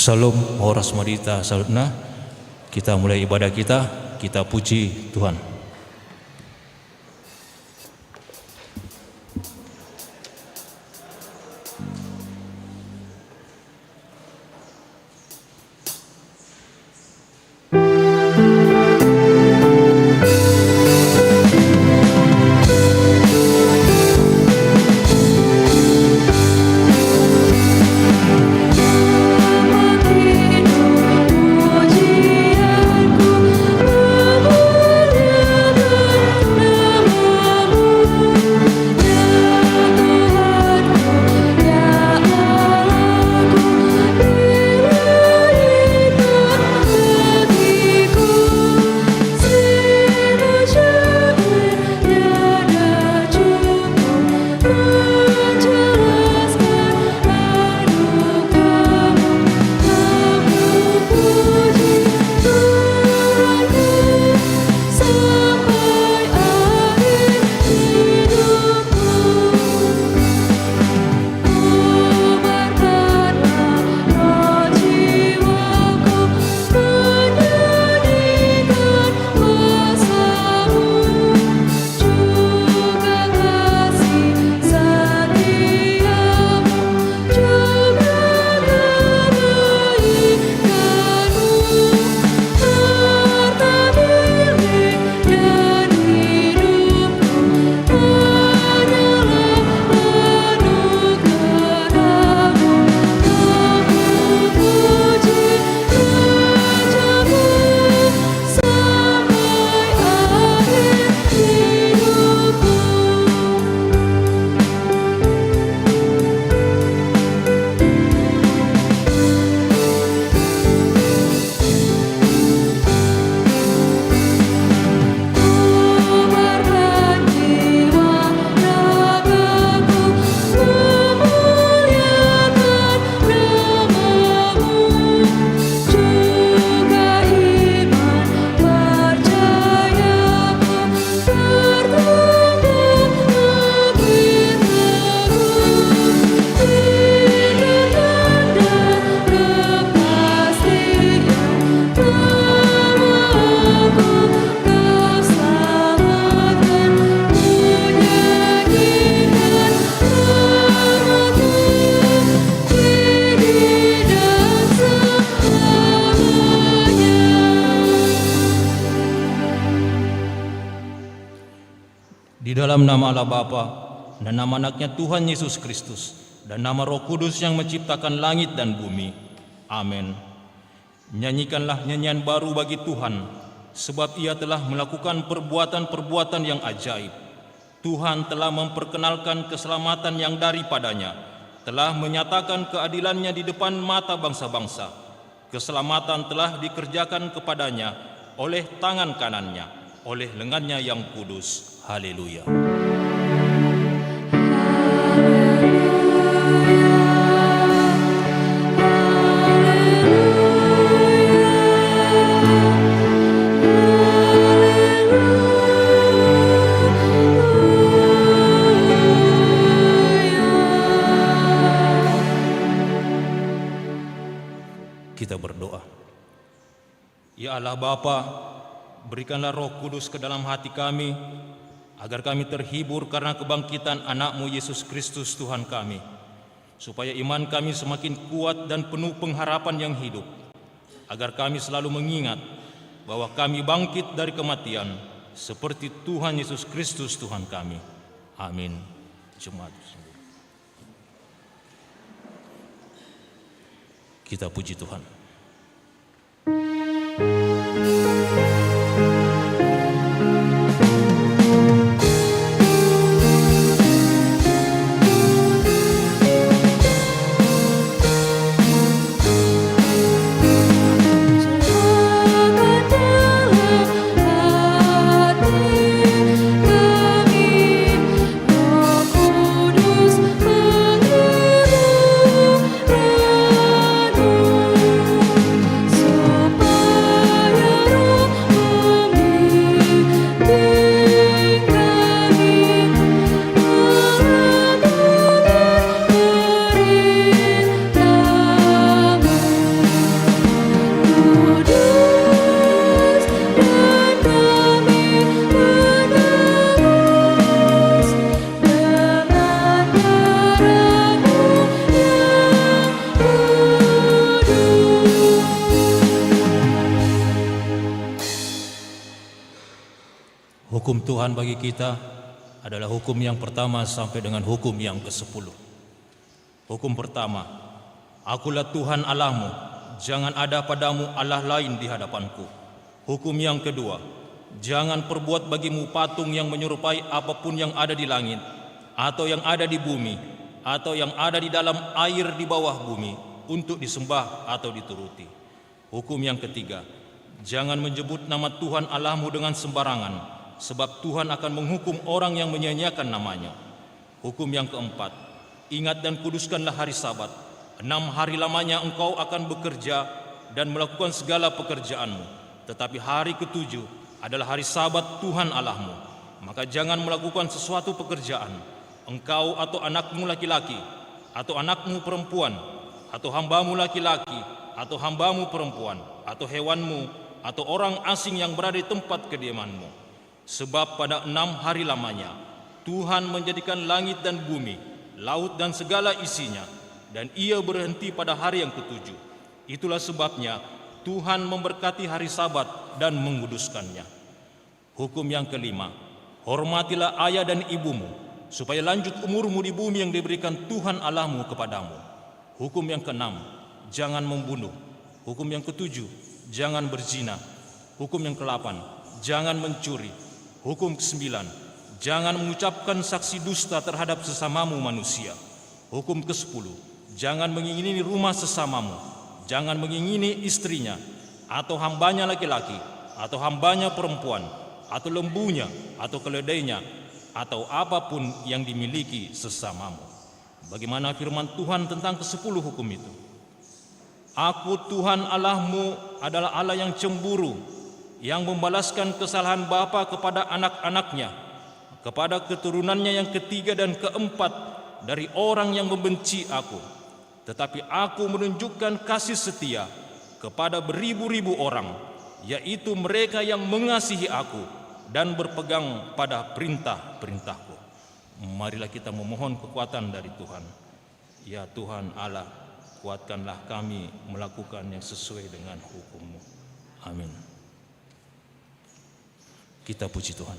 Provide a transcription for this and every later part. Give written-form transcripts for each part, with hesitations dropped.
Salam horas madita salutna. Kita mulai ibadah kita puji Tuhan. Di dalam nama Allah Bapa dan nama anaknya Tuhan Yesus Kristus dan nama Roh Kudus yang menciptakan langit dan bumi. Amin. Nyanyikanlah nyanyian baru bagi Tuhan, sebab Ia telah melakukan perbuatan-perbuatan yang ajaib. Tuhan telah memperkenalkan keselamatan yang daripadanya, telah menyatakan keadilannya di depan mata bangsa-bangsa. Keselamatan telah dikerjakan kepadanya oleh tangan kanannya, oleh lengannya yang kudus. Haleluya. Kita berdoa. Ya Allah Bapa, berikanlah Roh Kudus ke dalam hati kami, agar kami terhibur karena kebangkitan anak-Mu Yesus Kristus Tuhan kami, supaya iman kami semakin kuat dan penuh pengharapan yang hidup, agar kami selalu mengingat bahwa kami bangkit dari kematian seperti Tuhan Yesus Kristus Tuhan kami. Amin. Jemaat, kita puji Tuhan. Hukum Tuhan bagi kita adalah hukum yang pertama sampai dengan hukum yang ke-10. Hukum pertama, Akulah Tuhan Allahmu, jangan ada padamu Allah lain di hadapanku. Hukum yang kedua, jangan perbuat bagimu patung yang menyerupai apapun yang ada di langit, atau yang ada di bumi, atau yang ada di dalam air di bawah bumi, untuk disembah atau dituruti. Hukum yang ketiga, jangan menyebut nama Tuhan Allahmu dengan sembarangan, sebab Tuhan akan menghukum orang yang menyia-nyiakan namanya. Hukum yang keempat, ingat dan kuduskanlah hari Sabat. 6 hari lamanya engkau akan bekerja dan melakukan segala pekerjaanmu, tetapi hari ke-7 adalah hari Sabat Tuhan Allahmu. Maka jangan melakukan sesuatu pekerjaan, engkau atau anakmu laki-laki, atau anakmu perempuan, atau hambamu laki-laki, atau hambamu perempuan, atau hewanmu, atau orang asing yang berada di tempat kediamanmu. Sebab pada 6 hari lamanya Tuhan menjadikan langit dan bumi, laut dan segala isinya, dan Ia berhenti pada hari yang ke-7. Itulah sebabnya Tuhan memberkati hari Sabat dan menguduskannya. Hukum yang kelima, hormatilah ayah dan ibumu, supaya lanjut umurmu di bumi yang diberikan Tuhan Allahmu kepadamu. Hukum yang keenam, jangan membunuh. Hukum yang ke-7, jangan berzina. Hukum yang ke-8, jangan mencuri. Hukum ke-9, jangan mengucapkan saksi dusta terhadap sesamamu manusia. Hukum ke-10, jangan mengingini rumah sesamamu, jangan mengingini istrinya, atau hambanya laki-laki, atau hambanya perempuan, atau lembunya, atau keledainya, atau apapun yang dimiliki sesamamu. Bagaimana firman Tuhan tentang ke-10 hukum itu? Aku Tuhan Allahmu adalah Allah yang cemburu, yang membalaskan kesalahan bapa kepada anak-anaknya, kepada keturunannya yang ketiga dan keempat dari orang yang membenci aku. Tetapi aku menunjukkan kasih setia kepada beribu-ribu orang, yaitu mereka yang mengasihi aku dan berpegang pada perintah-perintahku. Marilah kita memohon kekuatan dari Tuhan. Ya Tuhan Allah, kuatkanlah kami melakukan yang sesuai dengan hukum-Mu. Amin. Kita puji Tuhan.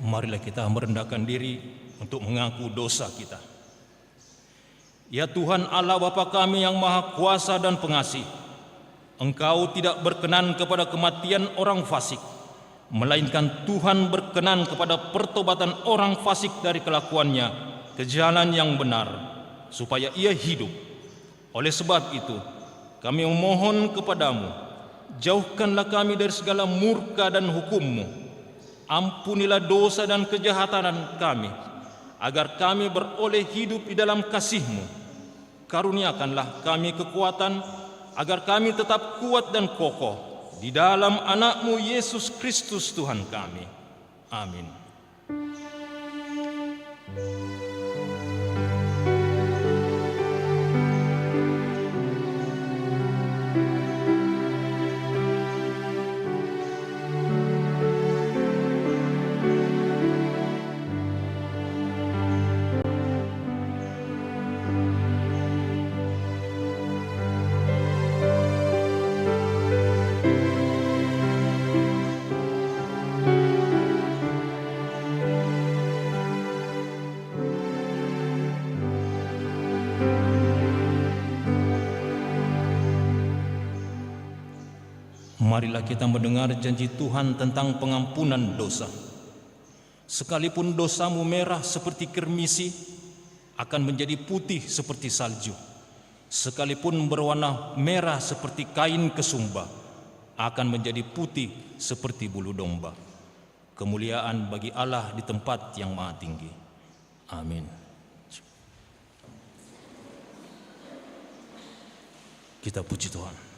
Marilah kita merendahkan diri untuk mengaku dosa kita. Ya Tuhan Allah Bapa kami yang Maha Kuasa dan Pengasih, Engkau tidak berkenan kepada kematian orang fasik, melainkan Tuhan berkenan kepada pertobatan orang fasik dari kelakuannya ke jalan yang benar, supaya ia hidup. Oleh sebab itu, kami memohon kepadamu, jauhkanlah kami dari segala murka dan hukum-Mu. Ampunilah dosa dan kejahatan kami, agar kami beroleh hidup di dalam kasih-Mu. Karuniakanlah kami kekuatan, agar kami tetap kuat dan kokoh di dalam anak-Mu Yesus Kristus Tuhan kami. Amin. Marilah kita mendengar janji Tuhan tentang pengampunan dosa. Sekalipun dosamu merah seperti kermisi, akan menjadi putih seperti salju. Sekalipun berwarna merah seperti kain kesumba, akan menjadi putih seperti bulu domba. Kemuliaan bagi Allah di tempat yang maha tinggi. Amin. Kita puji Tuhan.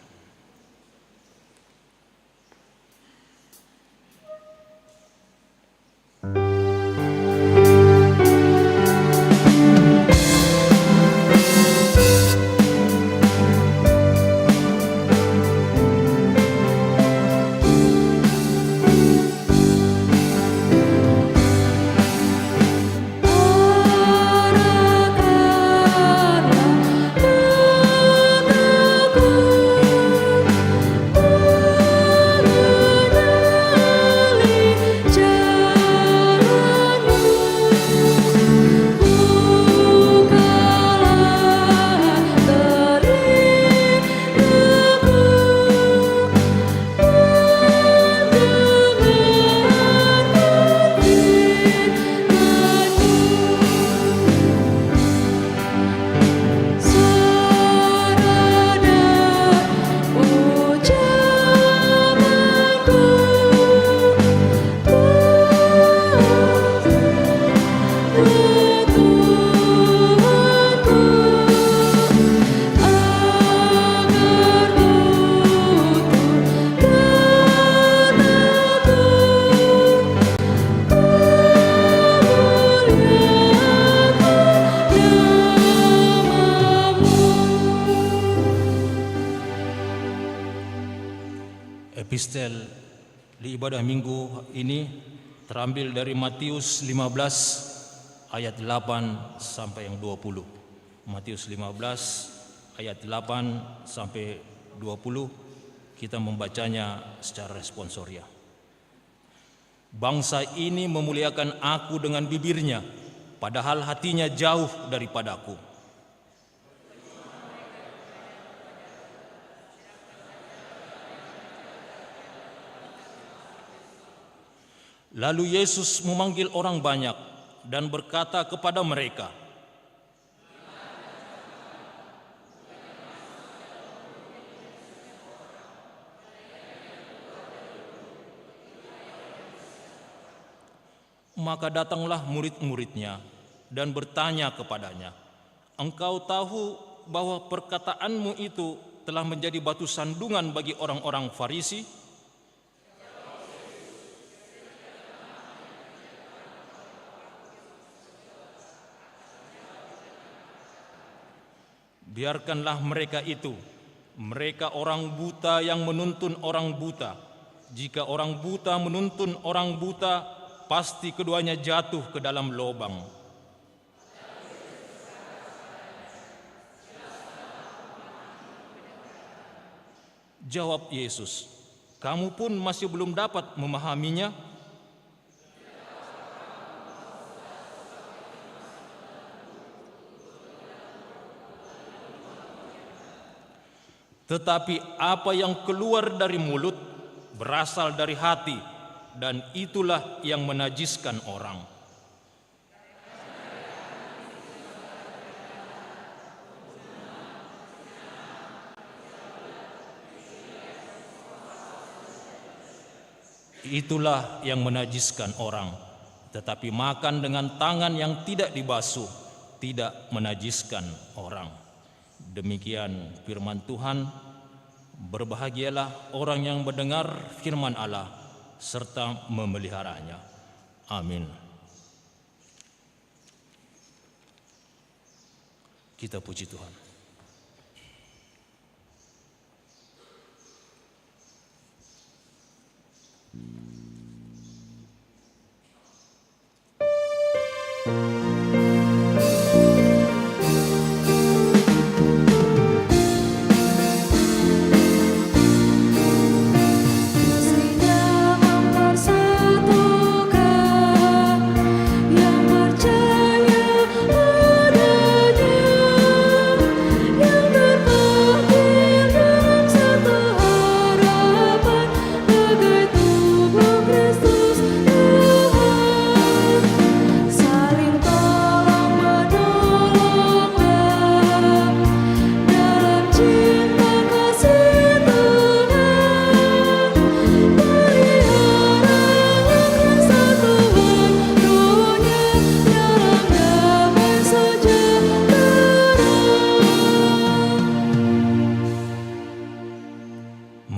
Epistel di ibadah minggu ini terambil dari Matius 15 ayat 8 sampai yang 20. Matius 15 ayat 8 sampai 20, kita membacanya secara responsoria. Bangsa ini memuliakan aku dengan bibirnya, padahal hatinya jauh daripadaku. Lalu Yesus memanggil orang banyak dan berkata kepada mereka, maka datanglah murid-muridnya dan bertanya kepadanya, "Engkau tahu bahwa perkataanmu itu telah menjadi batu sandungan bagi orang-orang Farisi?" Biarkanlah mereka itu, mereka orang buta yang menuntun orang buta. Jika orang buta menuntun orang buta, pasti keduanya jatuh ke dalam lubang. Jawab Yesus, "Kamu pun masih belum dapat memahaminya? Tetapi apa yang keluar dari mulut berasal dari hati, dan itulah yang menajiskan orang." Itulah yang menajiskan orang. Tetapi makan dengan tangan yang tidak dibasuh tidak menajiskan orang. Demikian firman Tuhan. Berbahagialah orang yang mendengar firman Allah serta memeliharanya. Amin. Kita puji Tuhan.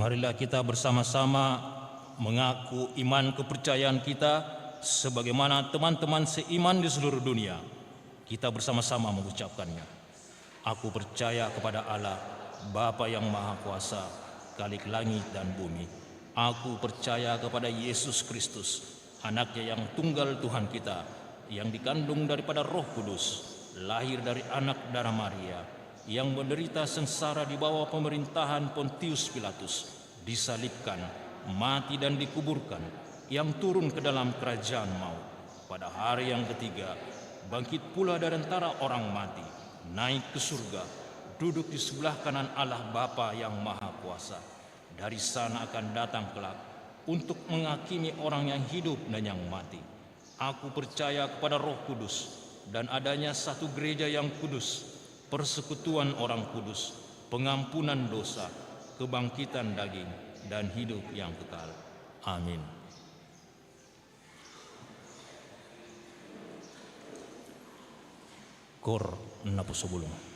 Marilah kita bersama-sama mengaku iman kepercayaan kita sebagaimana teman-teman seiman di seluruh dunia. Kita bersama-sama mengucapkannya. Aku percaya kepada Allah, Bapa yang Maha Kuasa, Khalik langit dan bumi. Aku percaya kepada Yesus Kristus, anaknya yang tunggal Tuhan kita, yang dikandung daripada Roh Kudus, lahir dari anak darah Maria, yang menderita sengsara di bawah pemerintahan Pontius Pilatus, disalibkan, mati dan dikuburkan, yang turun ke dalam kerajaan maut. Pada hari yang ketiga, bangkit pula dari antara orang mati, naik ke surga, duduk di sebelah kanan Allah Bapa yang Maha Kuasa. Dari sana akan datang kelak untuk menghakimi orang yang hidup dan yang mati. Aku percaya kepada Roh Kudus dan adanya satu gereja yang kudus, persekutuan orang kudus, pengampunan dosa, kebangkitan daging, dan hidup yang kekal. Amin. Kor Napusobulung.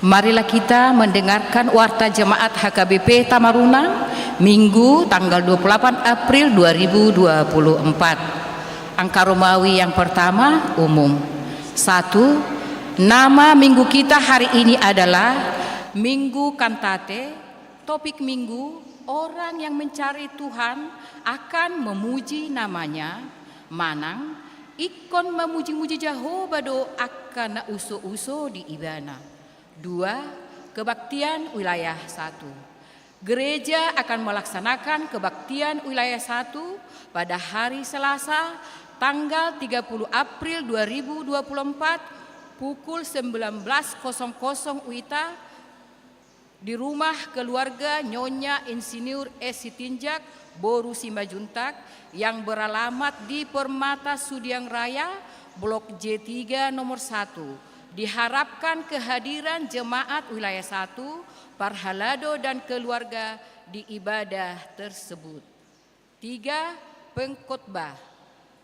Marilah kita mendengarkan warta jemaat HKBP Tamarunang Minggu tanggal 28 April 2024. Angka Romawi yang pertama umum. 1. Nama minggu kita hari ini adalah Minggu Kantate. Topik minggu, orang yang mencari Tuhan akan memuji namanya. Manang ikon memuji-muji Jehovah do akan uso-uso di ibana. 2. Kebaktian wilayah 1. Gereja akan melaksanakan kebaktian wilayah 1 pada hari Selasa tanggal 30 April 2024 pukul 19.00 WITA di rumah keluarga Nyonya Insinyur S. Sitinjak Boru Simbajuntak yang beralamat di Permata Sudiang Raya Blok J3 nomor 1. Diharapkan kehadiran jemaat wilayah 1, Parhalado dan keluarga di ibadah tersebut. 3. Pengkhotbah.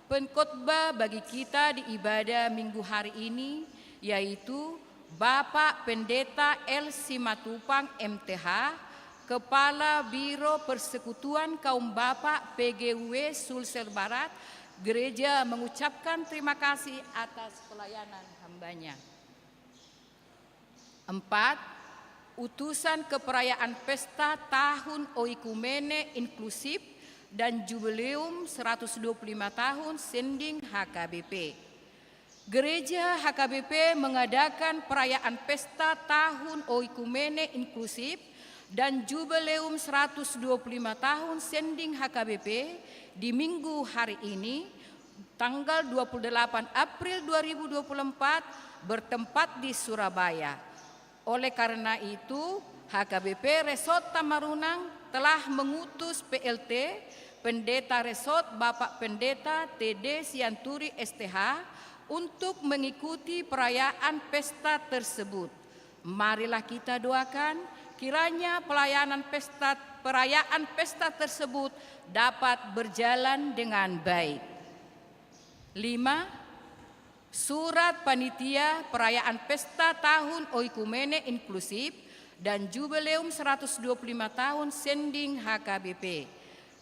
Pengkhotbah bagi kita di ibadah minggu hari ini yaitu Bapak Pendeta L. Simatupang MTH, Kepala Biro Persekutuan Kaum Bapak PGW Sulsel Barat. Gereja mengucapkan terima kasih atas pelayanan hambanya. 4. Utusan keperayaan pesta tahun Oikumene Inklusif dan Jubileum 125 tahun Sending HKBP. Gereja HKBP mengadakan perayaan pesta tahun Oikumene Inklusif dan Jubileum 125 tahun Sending HKBP di minggu hari ini, tanggal 28 April 2024 bertempat di Surabaya. Oleh karena itu, HKBP Resort Tamarunang telah mengutus PLT, Pendeta Resort Bapak Pendeta TD Sianturi STH untuk mengikuti perayaan pesta tersebut. Marilah kita doakan kiranya perayaan pesta tersebut dapat berjalan dengan baik. 5. Surat Panitia Perayaan Pesta Tahun Oikumene Inklusif dan Jubileum 125 tahun Sending HKBP.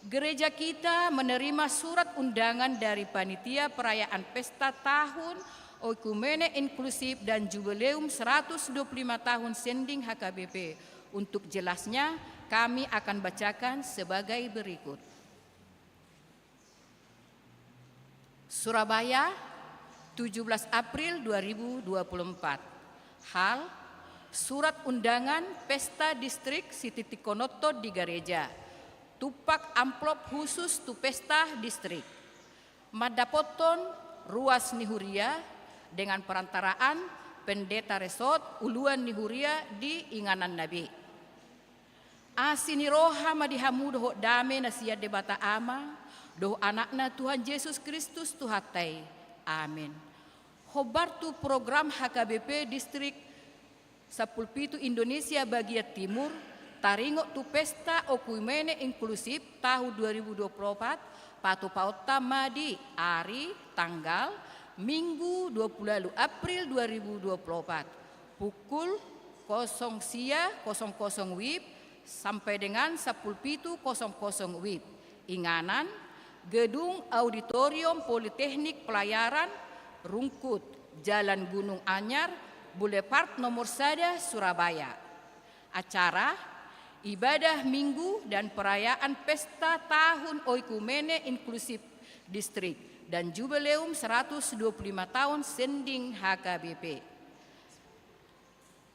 Gereja kita menerima surat undangan dari Panitia Perayaan Pesta Tahun Oikumene Inklusif dan Jubileum 125 tahun Sending HKBP. Untuk jelasnya, kami akan bacakan sebagai berikut. Surabaya, 17 April 2024. Hal, surat undangan pesta distrik Siti Tikonoto di gereja. Tupak amplop khusus tu pesta distrik. Madapoton ruas Nihuria dengan perantaraan Pendeta Resort Uluan Nihuria di Inganan Nabi. Asini roha madihamu doho dame nasia debata ama doho anakna Tuhan Yesus Kristus Tuhatai. Amin. Hobartu program HKBP Distrik Sapulpitu Indonesia Bagian Timur taringok tu pesta Oikumene Inklusif tahun 2024 patu pauta madi hari tanggal Minggu 20 April 2024 pukul 00.00 WIB sampai dengan 10.00 WIB. Inganan Gedung Auditorium Politeknik Pelayaran Rungkut, Jalan Gunung Anyar, Boulevard nomor 1, Surabaya. Acara ibadah minggu dan perayaan pesta tahun Oikumene Inklusif Distrik dan Jubileum 125 tahun Sending HKBP.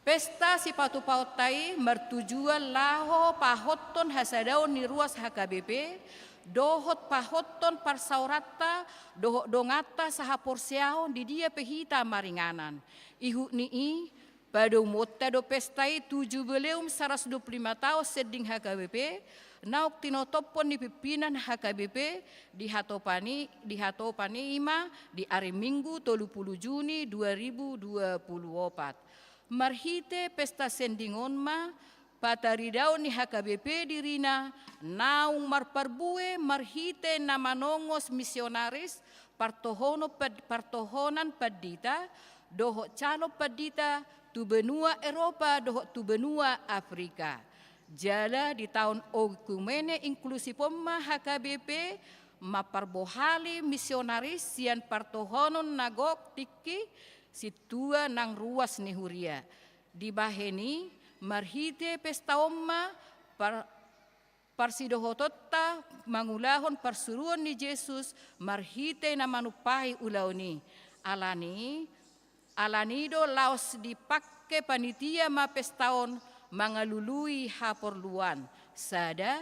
Pesta Sipatu Pautai mertujuan laho pahoton hasadaun ni ruas HKBP dohot pahoton parsaurata dohot dongata sahaporseaon di dia pehita maringanan. Ihu nii pada umota do pestai 7 125 tahun Sending HKBP nauk tinotopon di pimpinan HKBP di hatopani ima di hari Minggu 30 Juni 2024. Marhite pesta Sendingon ma pataridao ni HKBP dirina naung marparbue marhite namanongos misionaris partohonan padita doho calo padita tu benua Eropa dohok tu benua Afrika. Jala di tahun Okumene Inklusif Pemma HKBP maparbohali misionaris sian partohonon nagok tiki situa nang ruas nihuria. Di baheni marhite pesta omma parsidohototta mangulahon parsuruan ni Yesus marhite na manupahi ulauni. Alanido laos dipakai panitia ma pestaon mangalului haporluan. Sada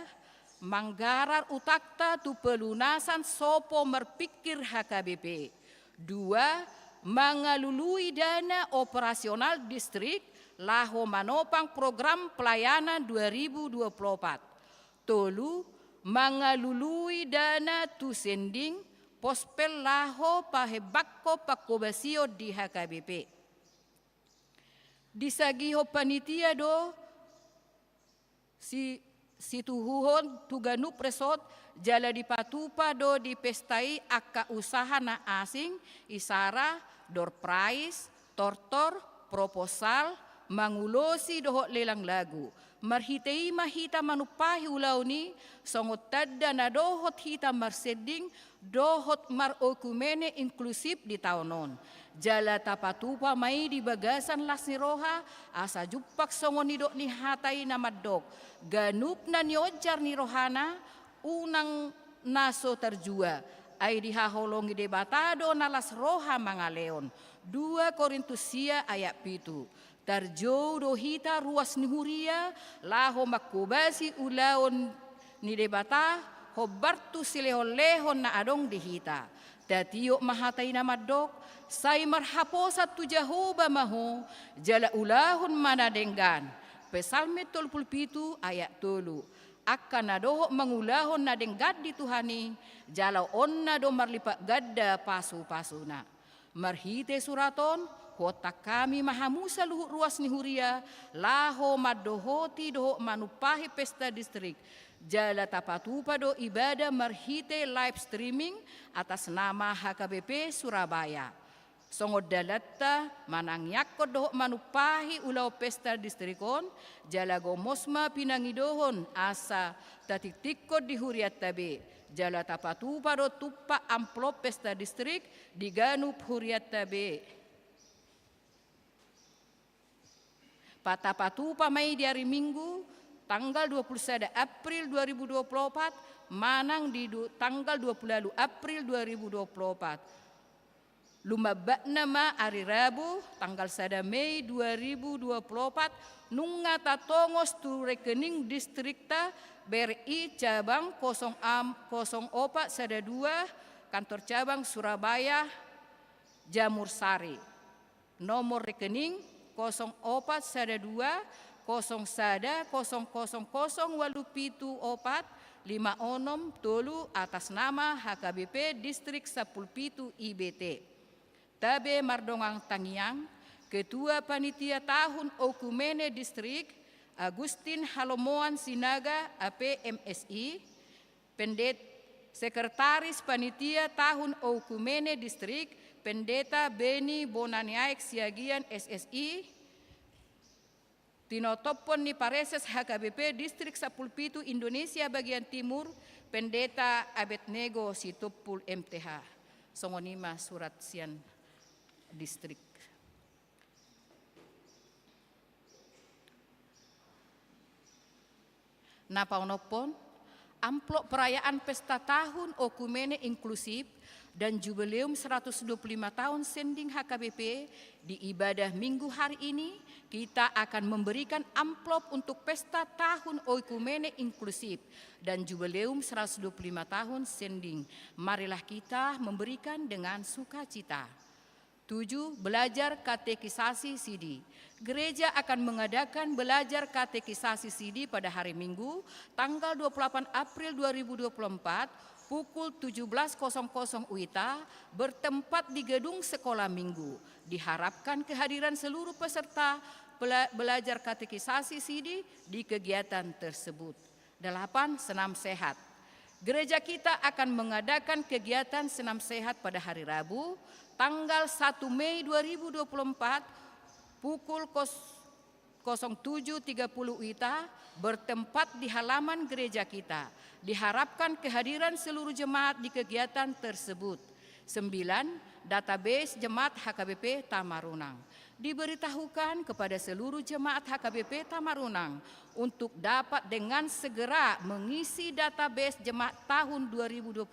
manggarar utakta tu pelunasan sopo merpikir HKBP. Dua, mangalului dana operasional distrik laho manopang program pelayanan 2024. Tolu, mangalului dana tu sending pospel laho pahebakko pakobasio di HKBP. Disagiho panitia do si tuhuhon tuganu presot jala dipatupa do di pestai akka usaha na asing isara door prize tortor proposal mangulosi doho lelang lagu marhitei mahita manupahi ulauni songot tadda na dohot hita marseding dohot mar okumene inklusif di taonon. Jala tapatupa mai di bagasan las ni roha asa jupak songo ni dok ni hatai na madok ganup na ni ojar ni rohana unang naso terjua ay dihaholongi debatado na las roha mangaleon 2 Korintusia ayat 7 tarjo dohita ruas ni huria laho makubasi ulaon ni debata hobartu silehon-lehon na adong dihita tatiyok mahatay na madok say marhaposat tu Jehovah maho jala ulahon manadenggan Pesalme 37 ayat 3 akan nadoho mangulahon nadenggad di Tuhani jala onna do marlipak gadda pasu-pasuna marhite suraton kota kami mahamusa luhut ruas ni huria laho madohoti doho manupahi pesta distrik jala tapatupa do ibadah marhite live streaming atas nama HKBP Surabaya. Songo dalatta manangyakko doho manupahi ulau pesta distrikon jala gomosma pinangidohon asa tatitikko di huriat tabe jala tapatupa do tupa amplop pesta distrik diganup huriat tabe. Patapatupa mai di hari Minggu tanggal 21 April 2024 manang di tanggal 20 April 2024. Lumabak nama hari Rabu tanggal 1 Mei 2024 nunga tatongos tu rekening distrikta BRI cabang 04 12 kantor cabang Surabaya Jamur Sari. Nomor rekening 04 12 01 000 874 56 tolu atas nama HKBP Distrik 17 IBT. Tabe Mardongang Tangiang, Ketua Panitia Tahun Okumene Distrik, Agustin Halomoan Sinaga APMSI, Sekretaris Panitia Tahun Okumene Distrik, Pendeta Beni Bonaniaik Siagian SSI, Tinotopon ni Pareses HKBP Distrik 17 Indonesia Bagian Timur, Pendeta Abednego Situpul MTH, Songonima Surat Sian Distrik. Napaunopon, amplop perayaan pesta tahun Okumene Inklusif dan Jubileum 125 tahun Sending HKBP di ibadah Minggu hari ini kita akan memberikan amplop untuk pesta tahun Okumene Inklusif dan Jubileum 125 tahun Sending. Marilah kita memberikan dengan sukacita. 7. Belajar katekisasi CD. Gereja akan mengadakan belajar katekisasi CD pada hari Minggu, tanggal 28 April 2024, pukul 17.00 WITA, bertempat di gedung sekolah minggu. Diharapkan kehadiran seluruh peserta belajar katekisasi CD di kegiatan tersebut. 8. Senam sehat. Gereja kita akan mengadakan kegiatan senam sehat pada hari Rabu, tanggal 1 Mei 2024 pukul 07.30 WITA bertempat di halaman gereja kita. Diharapkan kehadiran seluruh jemaat di kegiatan tersebut. 9. Database Jemaat HKBP Tamarunang. Diberitahukan kepada seluruh jemaat HKBP Tamarunang untuk dapat dengan segera mengisi database jemaat tahun 2024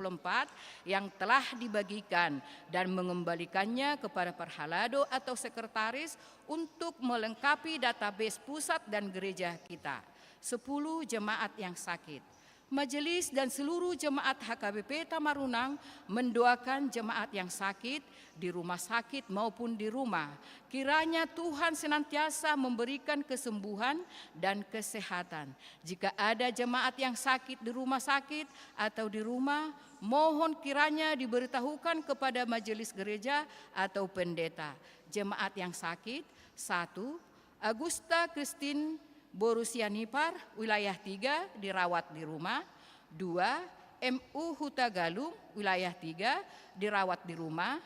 yang telah dibagikan dan mengembalikannya kepada perhalado atau sekretaris untuk melengkapi database pusat dan gereja kita. 10. Jemaat yang sakit. Majelis dan seluruh jemaat HKBP Tamarunang mendoakan jemaat yang sakit di rumah sakit maupun di rumah. Kiranya Tuhan senantiasa memberikan kesembuhan dan kesehatan. Jika ada jemaat yang sakit di rumah sakit atau di rumah, mohon kiranya diberitahukan kepada majelis gereja atau pendeta. Jemaat yang sakit, 1. Agusta Christine Borusianipar, wilayah 3, dirawat di rumah. 2. MU Huta Galung, wilayah 3, dirawat di rumah.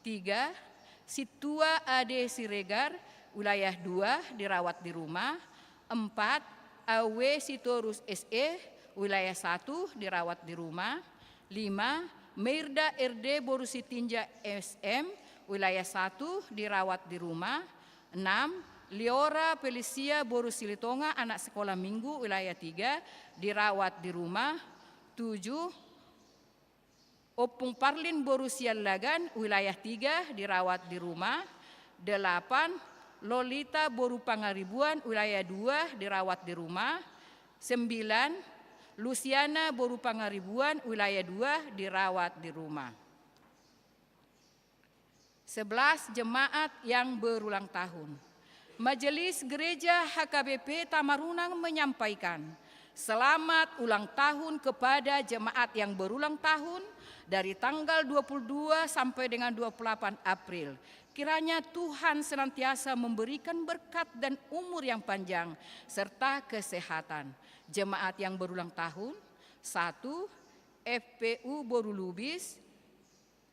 3. Situa Ade Siregar, wilayah 2, dirawat di rumah. 4. AW Sitorus SE, wilayah 1, dirawat di rumah. 5. Meirda RD Borusitinja SM, wilayah 1, dirawat di rumah. 6. Liora Felicia Borusilitonga, anak sekolah minggu, wilayah 3, dirawat di rumah. 7. Opung Parlin Borusial Lagan, wilayah 3, dirawat di rumah. 8. Lolita Boru Pangaribuan, wilayah 2, dirawat di rumah. 9. Luciana Boru Pangaribuan, wilayah 2, dirawat di rumah. 11. Jemaat yang berulang tahun. Majelis Gereja HKBP Tamarunang menyampaikan selamat ulang tahun kepada jemaat yang berulang tahun dari tanggal 22 sampai dengan 28 April. Kiranya Tuhan senantiasa memberikan berkat dan umur yang panjang serta kesehatan. Jemaat yang berulang tahun, 1. FPU Boru Lubis,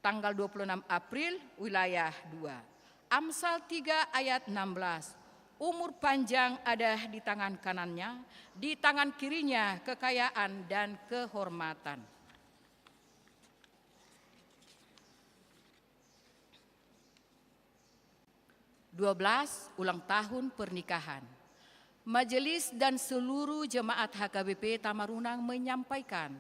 tanggal 26 April, wilayah 2. Amsal 3 ayat 16. Umur panjang ada di tangan kanannya, di tangan kirinya kekayaan dan kehormatan. 12. Ulang tahun pernikahan. Majelis dan seluruh jemaat HKBP Tamarunang menyampaikan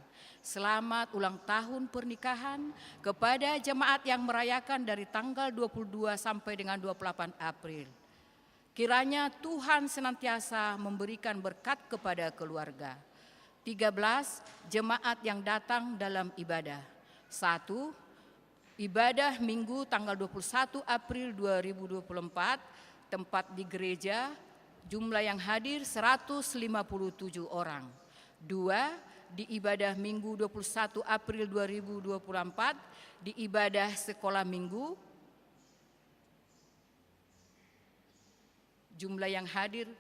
selamat ulang tahun pernikahan kepada jemaat yang merayakan dari tanggal 22 sampai dengan 28 April. Kiranya Tuhan senantiasa memberikan berkat kepada keluarga. 13. Jemaat yang datang dalam ibadah. 1. Ibadah Minggu tanggal 21 April 2024, tempat di gereja, jumlah yang hadir 157 orang. 2. Di ibadah Minggu 21 April 2024, di ibadah sekolah Minggu, jumlah yang hadir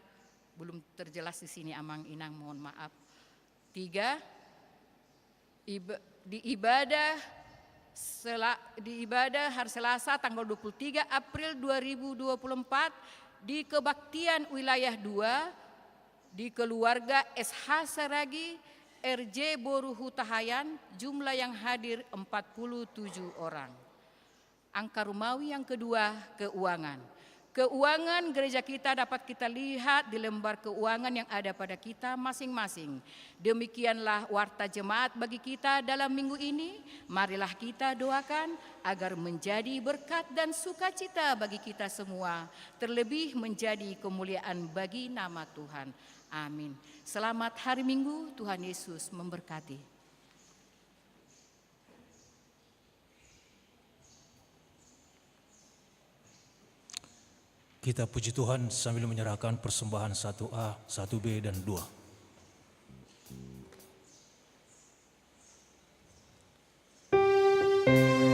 belum terjelas di sini, Amang Inang, mohon maaf. 3. Di ibadah hari Selasa tanggal 23 April 2024 di kebaktian wilayah 2 di keluarga SH Saragi RJ Boru Hutahayan, jumlah yang hadir 47 orang. Angka Rumawi yang kedua, keuangan. Keuangan gereja kita dapat kita lihat di lembar keuangan yang ada pada kita masing-masing. Demikianlah warta jemaat bagi kita dalam minggu ini. Marilah kita doakan agar menjadi berkat dan sukacita bagi kita semua. Terlebih menjadi kemuliaan bagi nama Tuhan. Amin. Selamat hari Minggu, Tuhan Yesus memberkati. Kita puji Tuhan sambil menyerahkan persembahan 1A, 1B, dan 2. Dengan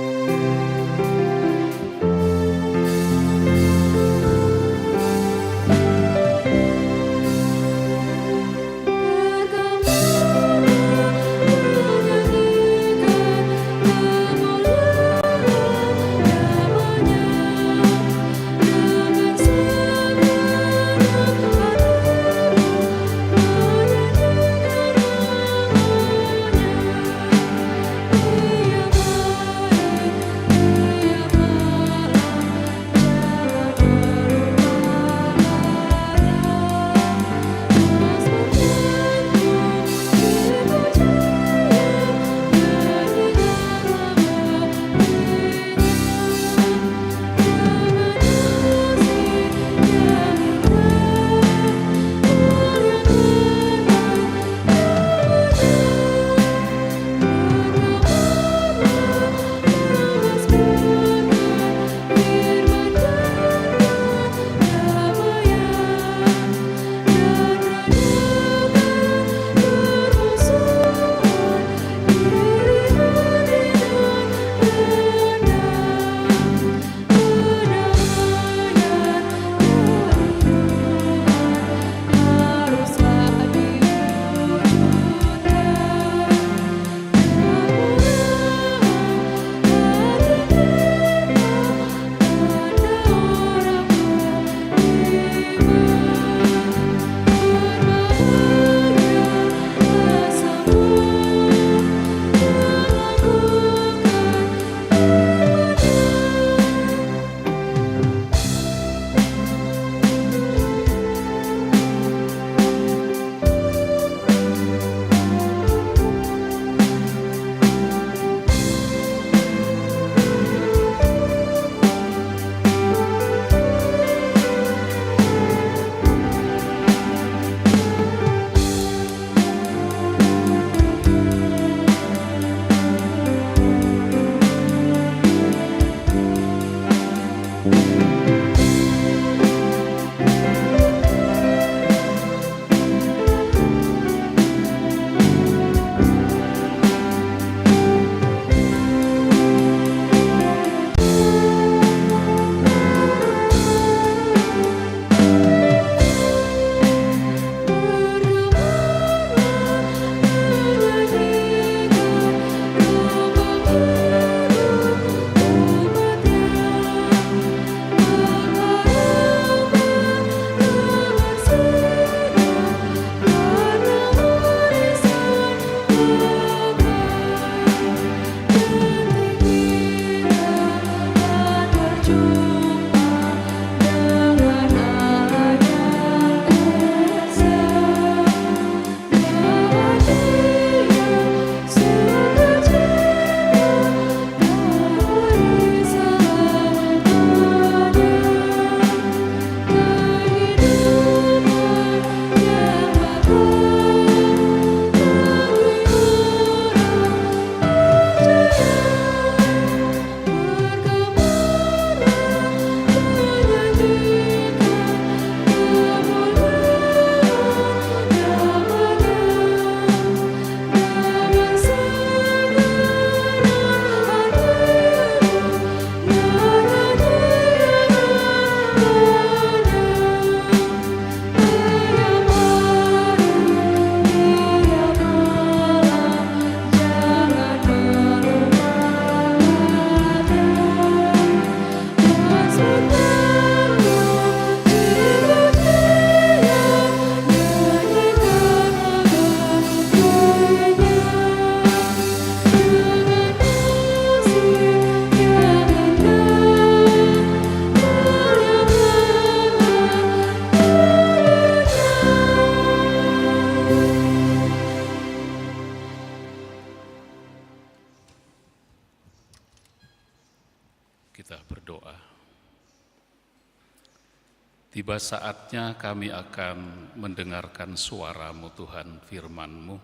tiba saatnya kami akan mendengarkan suara-Mu Tuhan, firman-Mu.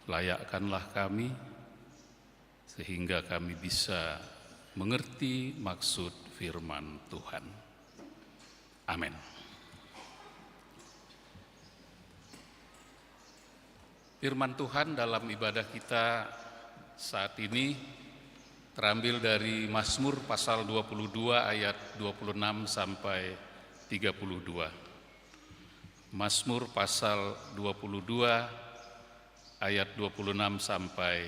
Layakkanlah kami sehingga kami bisa mengerti maksud firman Tuhan. Amin. Firman Tuhan dalam ibadah kita saat ini terambil dari Mazmur pasal 22 ayat 26 sampai 32. Mazmur pasal 22 ayat 26 sampai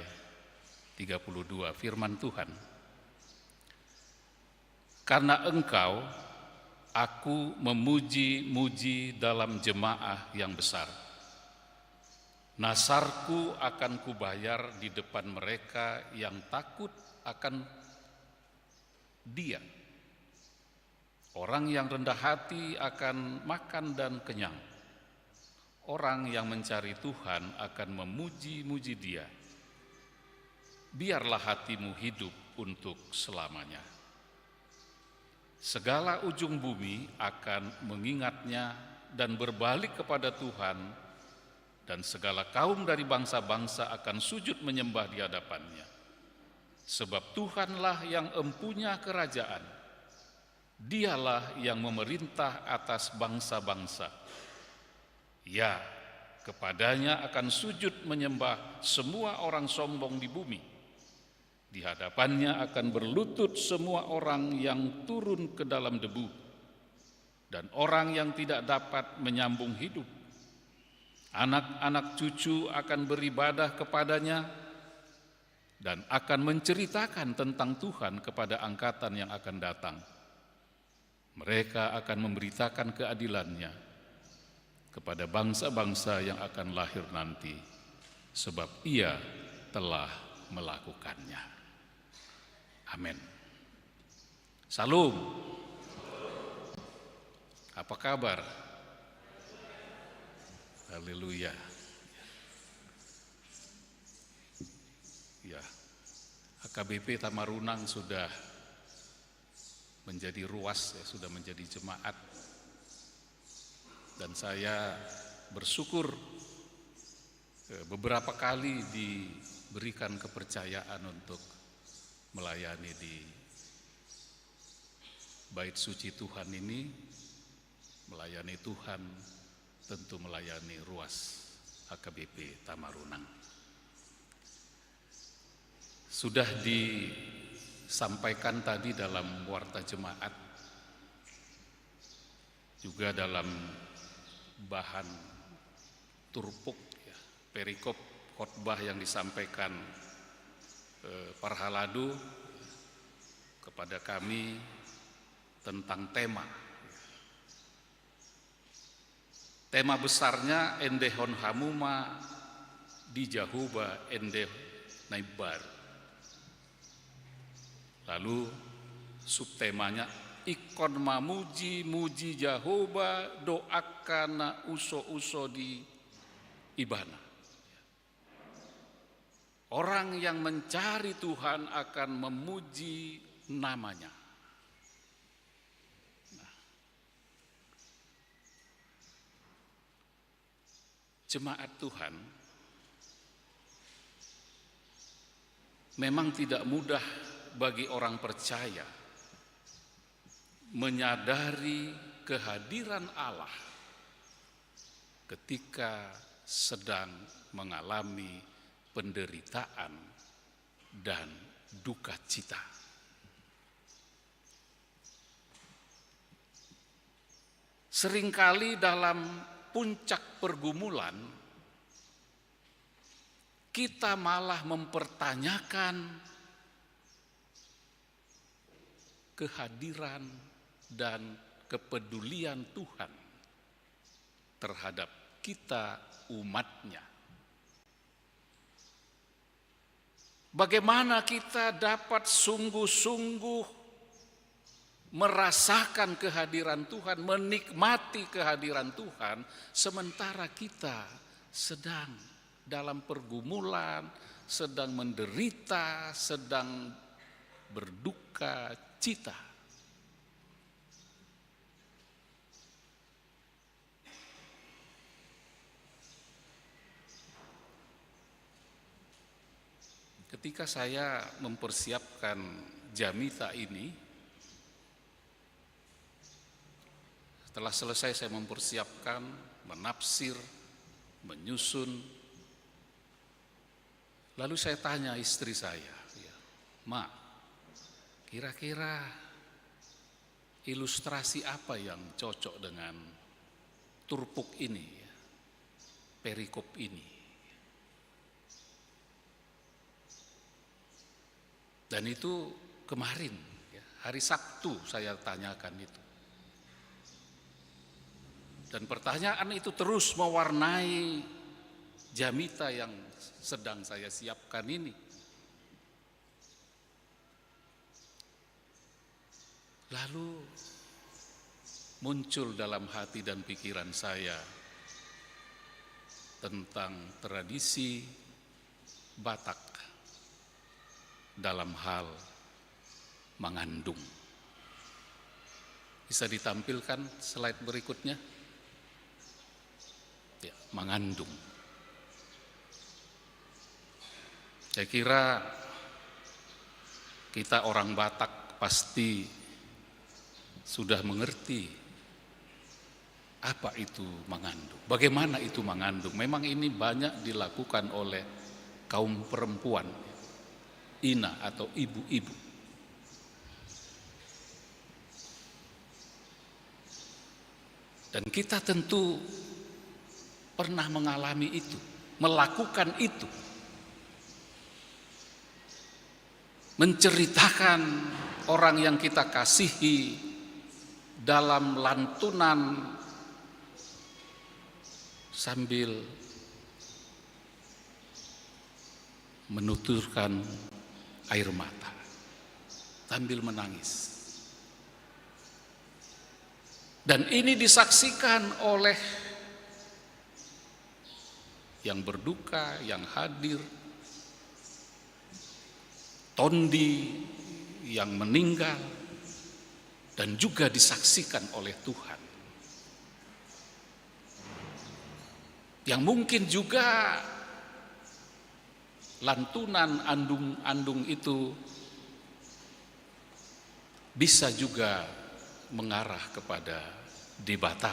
32. Firman Tuhan. Karena Engkau, aku memuji-muji dalam jemaah yang besar. Nasarku akan kubayar di depan mereka yang takut akan Dia. Orang yang rendah hati akan makan dan kenyang. Orang yang mencari Tuhan akan memuji-muji Dia. Biarlah hatimu hidup untuk selamanya. Segala ujung bumi akan mengingatnya dan berbalik kepada Tuhan, dan segala kaum dari bangsa-bangsa akan sujud menyembah di hadapannya. Sebab Tuhanlah yang empunya kerajaan. Dialah yang memerintah atas bangsa-bangsa. Ya, kepadanya akan sujud menyembah semua orang sombong di bumi. Di hadapannya akan berlutut semua orang yang turun ke dalam debu, dan orang yang tidak dapat menyambung hidup. Anak-anak cucu akan beribadah kepadanya dan akan menceritakan tentang Tuhan kepada angkatan yang akan datang. Mereka akan memberitakan keadilannya kepada bangsa-bangsa yang akan lahir nanti, sebab Ia telah melakukannya. Amin. Salam. Apa kabar? Haleluya. Ya, HKBP Tamarunang sudah menjadi ruas, ya, sudah menjadi jemaat. Dan saya bersyukur beberapa kali diberikan kepercayaan untuk melayani di Bait Suci Tuhan ini, melayani Tuhan, tentu melayani ruas HKBP Tamarunang. Sudah disampaikan tadi dalam warta jemaat, juga dalam bahan turpuk, ya, perikop khotbah yang disampaikan Parhaladu kepada kami tentang tema. Tema besarnya endehon hamuma di Jahuba endeh naibar. Lalu subtemanya ikon mamuji muji Jahuba doakana uso-uso di ibana. Orang yang mencari Tuhan akan memuji namanya. Jemaat Tuhan memang tidak mudah bagi orang percaya menyadari kehadiran Allah ketika sedang mengalami penderitaan dan duka cita. Seringkali dalam puncak pergumulan, kita malah mempertanyakan kehadiran dan kepedulian Tuhan terhadap kita umatnya. Bagaimana kita dapat sungguh-sungguh merasakan kehadiran Tuhan, menikmati kehadiran Tuhan, sementara kita sedang dalam pergumulan, sedang menderita, sedang berduka cita. Ketika saya mempersiapkan jamita ini, setelah selesai saya mempersiapkan, menafsir, menyusun, lalu saya tanya istri saya, "Mak, kira-kira ilustrasi apa yang cocok dengan turpuk ini, perikop ini?" Dan itu kemarin, hari Sabtu saya tanyakan itu. Dan pertanyaan itu terus mewarnai jamita yang sedang saya siapkan ini. Lalu muncul dalam hati dan pikiran saya tentang tradisi Batak dalam hal mengandung. Bisa ditampilkan slide berikutnya? Ya, mengandung. Saya kira kita orang Batak pasti sudah mengerti apa itu mengandung. Bagaimana itu mengandung? Memang ini banyak dilakukan oleh kaum perempuan, ina atau ibu-ibu. Dan kita tentu pernah mengalami itu, melakukan itu. Menceritakan orang yang kita kasihi dalam lantunan sambil menuturkan air mata, sambil menangis. Dan ini disaksikan oleh yang berduka, yang hadir, tondi yang meninggal, dan juga disaksikan oleh Tuhan. Yang mungkin juga lantunan andung-andung itu bisa juga mengarah kepada debata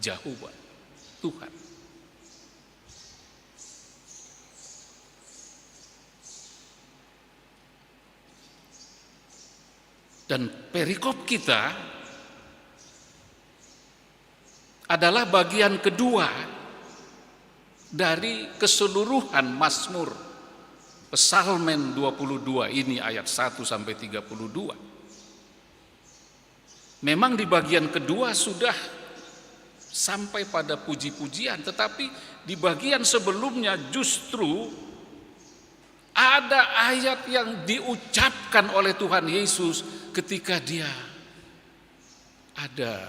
Jehovah Tuhan. Dan perikop kita adalah bagian kedua dari keseluruhan Mazmur Psalmen 22 ini ayat 1 sampai 32. Memang di bagian kedua sudah sampai pada puji-pujian, tetapi di bagian sebelumnya justru ada ayat yang diucapkan oleh Tuhan Yesus ketika dia ada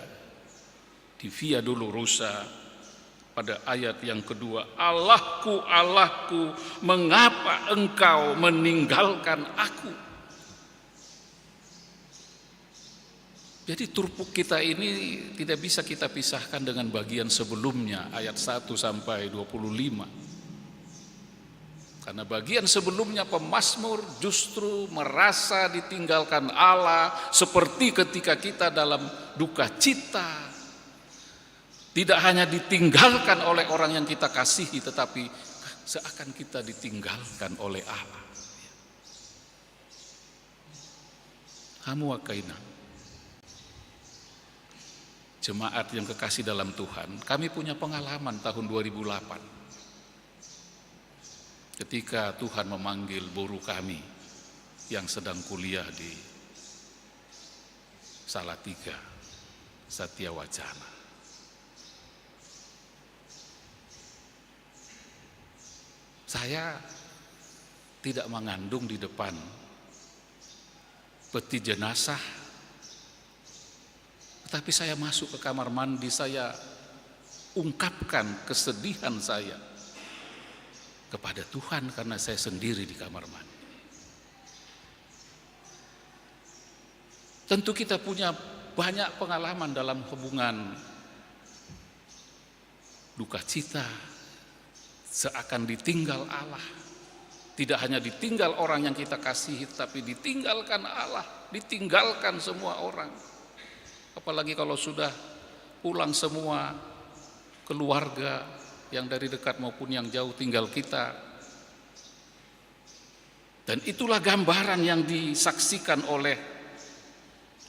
di Via Dolorosa pada ayat yang kedua. "Allahku, Allahku, mengapa engkau meninggalkan aku?" Jadi turpuk kita ini tidak bisa kita pisahkan dengan bagian sebelumnya ayat 1 sampai 25. Karena bagian sebelumnya pemazmur justru merasa ditinggalkan Allah seperti ketika kita dalam duka cita. Tidak hanya ditinggalkan oleh orang yang kita kasihi, tetapi seakan kita ditinggalkan oleh Allah. Hamuakaina, jemaat yang kekasih dalam Tuhan, kami punya pengalaman tahun 2008. Ketika Tuhan memanggil guru kami yang sedang kuliah di Salatiga, Satya Wacana. Saya tidak mengandung di depan peti jenazah, tetapi saya masuk ke kamar mandi, saya ungkapkan kesedihan saya kepada Tuhan karena saya sendiri di kamar mandi. Tentu kita punya banyak pengalaman dalam hubungan duka cita, seakan ditinggal Allah. Tidak hanya ditinggal orang yang kita kasihi, tapi ditinggalkan Allah, ditinggalkan semua orang. Apalagi kalau sudah pulang semua keluarga yang dari dekat maupun yang jauh, tinggal kita. Dan itulah gambaran yang disaksikan oleh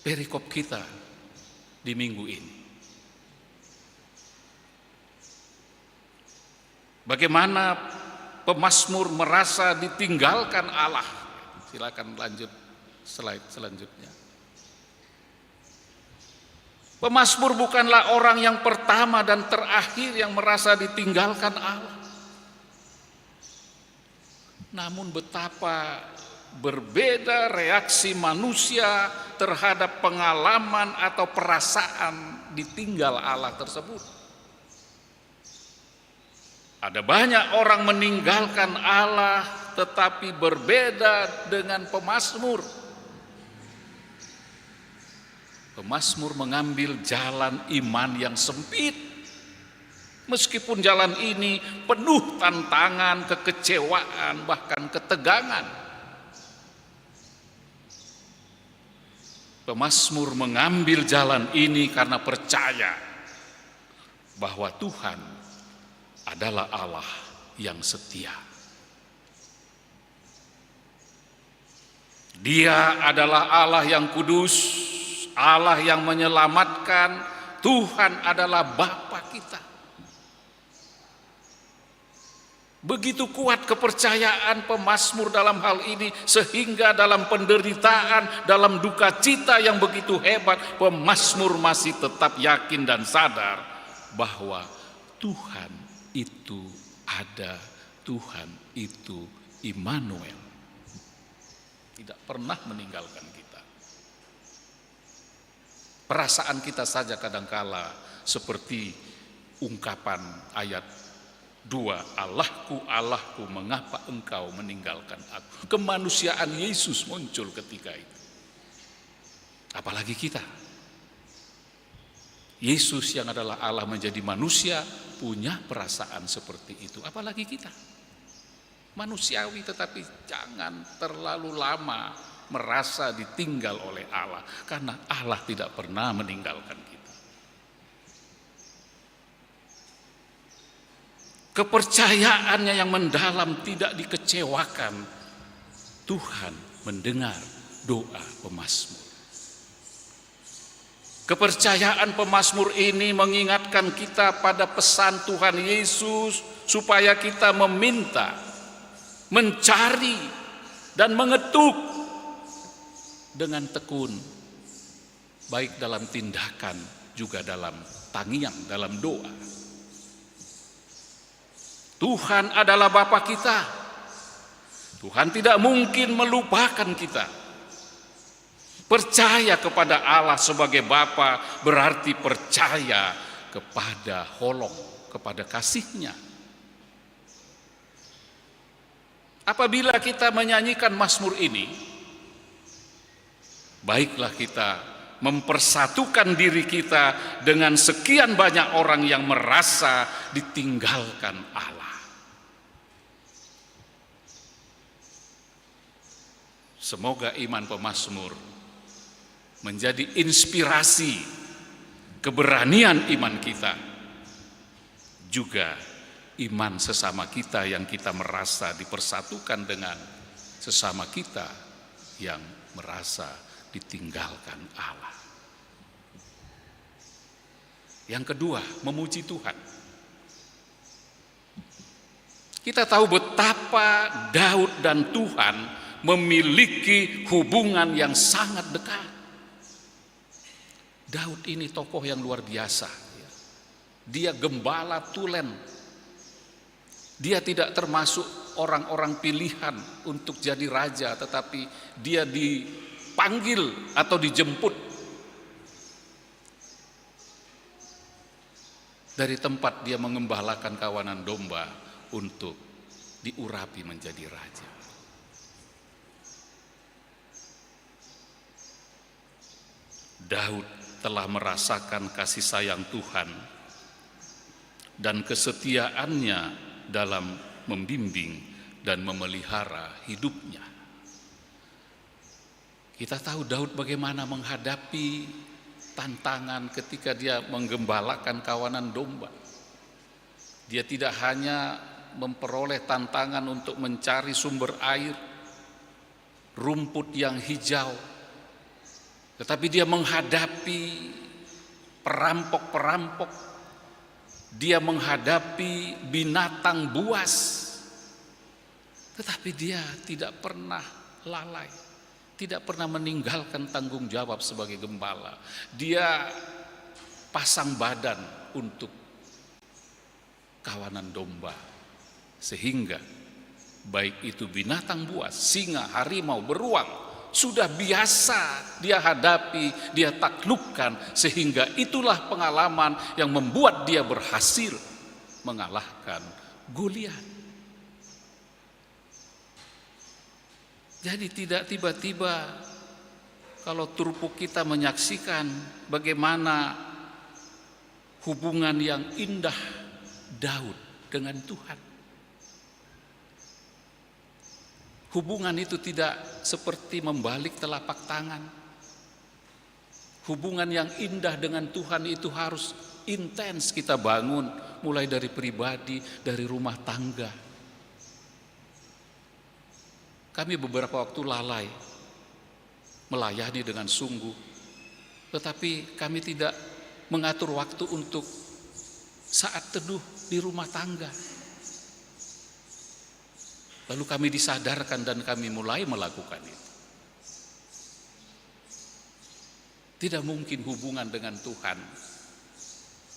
perikop kita di minggu ini. Bagaimana pemazmur merasa ditinggalkan Allah. Silakan lanjut slide selanjutnya. Pemazmur bukanlah orang yang pertama dan terakhir yang merasa ditinggalkan Allah. Namun betapa berbeda reaksi manusia terhadap pengalaman atau perasaan ditinggal Allah tersebut. Ada banyak orang meninggalkan Allah, tetapi berbeda dengan pemazmur. Pemazmur mengambil jalan iman yang sempit. Meskipun jalan ini penuh tantangan, kekecewaan, bahkan ketegangan. Pemazmur mengambil jalan ini karena percaya bahwa Tuhan adalah Allah yang setia. Dia adalah Allah yang kudus, Allah yang menyelamatkan, Tuhan adalah Bapa kita. Begitu kuat kepercayaan pemazmur dalam hal ini, sehingga dalam penderitaan, dalam duka cita yang begitu hebat, pemazmur masih tetap yakin dan sadar bahwa Tuhan itu ada, Tuhan itu Immanuel, tidak pernah meninggalkan kita. Perasaan kita saja kadangkala seperti ungkapan ayat 2, Allahku, Allahku, mengapa engkau meninggalkan aku? Kemanusiaan Yesus muncul ketika itu. Apalagi kita. Yesus yang adalah Allah menjadi manusia punya perasaan seperti itu. Apalagi kita. Manusiawi, tetapi jangan terlalu lama merasa ditinggal oleh Allah. Karena Allah tidak pernah meninggalkan kita. Kepercayaannya yang mendalam tidak dikecewakan. Tuhan mendengar doa pemazmur. Kepercayaan pemazmur ini mengingatkan kita pada pesan Tuhan Yesus supaya kita meminta, mencari, dan mengetuk dengan tekun, baik dalam tindakan juga dalam tangian, dalam doa. Tuhan adalah Bapa kita. Tuhan tidak mungkin melupakan kita. Percaya kepada Allah sebagai Bapa berarti percaya kepada Holong, kepada kasih-Nya. Apabila kita menyanyikan mazmur ini, baiklah kita mempersatukan diri kita dengan sekian banyak orang yang merasa ditinggalkan Allah. Semoga iman pemazmur menjadi inspirasi keberanian iman kita, juga iman sesama kita yang kita merasa dipersatukan dengan sesama kita yang merasa ditinggalkan Allah. Yang kedua, memuji Tuhan. Kita tahu betapa Daud dan Tuhan memiliki hubungan yang sangat dekat. Daud ini tokoh yang luar biasa. Dia gembala tulen. Dia tidak termasuk orang-orang pilihan untuk jadi raja, tetapi dia dipanggil atau dijemput dari tempat dia mengembalakan kawanan domba untuk diurapi menjadi raja. Daud telah merasakan kasih sayang Tuhan dan kesetiaannya dalam membimbing dan memelihara hidupnya. Kita tahu Daud bagaimana menghadapi tantangan ketika dia menggembalakan kawanan domba. Dia tidak hanya memperoleh tantangan untuk mencari sumber air, rumput yang hijau, tetapi dia menghadapi perampok-perampok, dia menghadapi binatang buas, tetapi dia tidak pernah lalai, tidak pernah meninggalkan tanggung jawab sebagai gembala. Dia pasang badan untuk kawanan domba, sehingga baik itu binatang buas, singa, harimau, beruang, sudah biasa dia hadapi, dia taklukkan, sehingga itulah pengalaman yang membuat dia berhasil mengalahkan Goliat. Jadi tidak tiba-tiba kalau turpuk kita menyaksikan bagaimana hubungan yang indah Daud dengan Tuhan. Hubungan itu tidak seperti membalik telapak tangan. Hubungan yang indah dengan Tuhan itu harus intens kita bangun, mulai dari pribadi, dari rumah tangga. Kami beberapa waktu lalai melayani dengan sungguh, tetapi kami tidak mengatur waktu untuk saat teduh di rumah tangga. Lalu kami disadarkan dan kami mulai melakukan itu. Tidak mungkin hubungan dengan Tuhan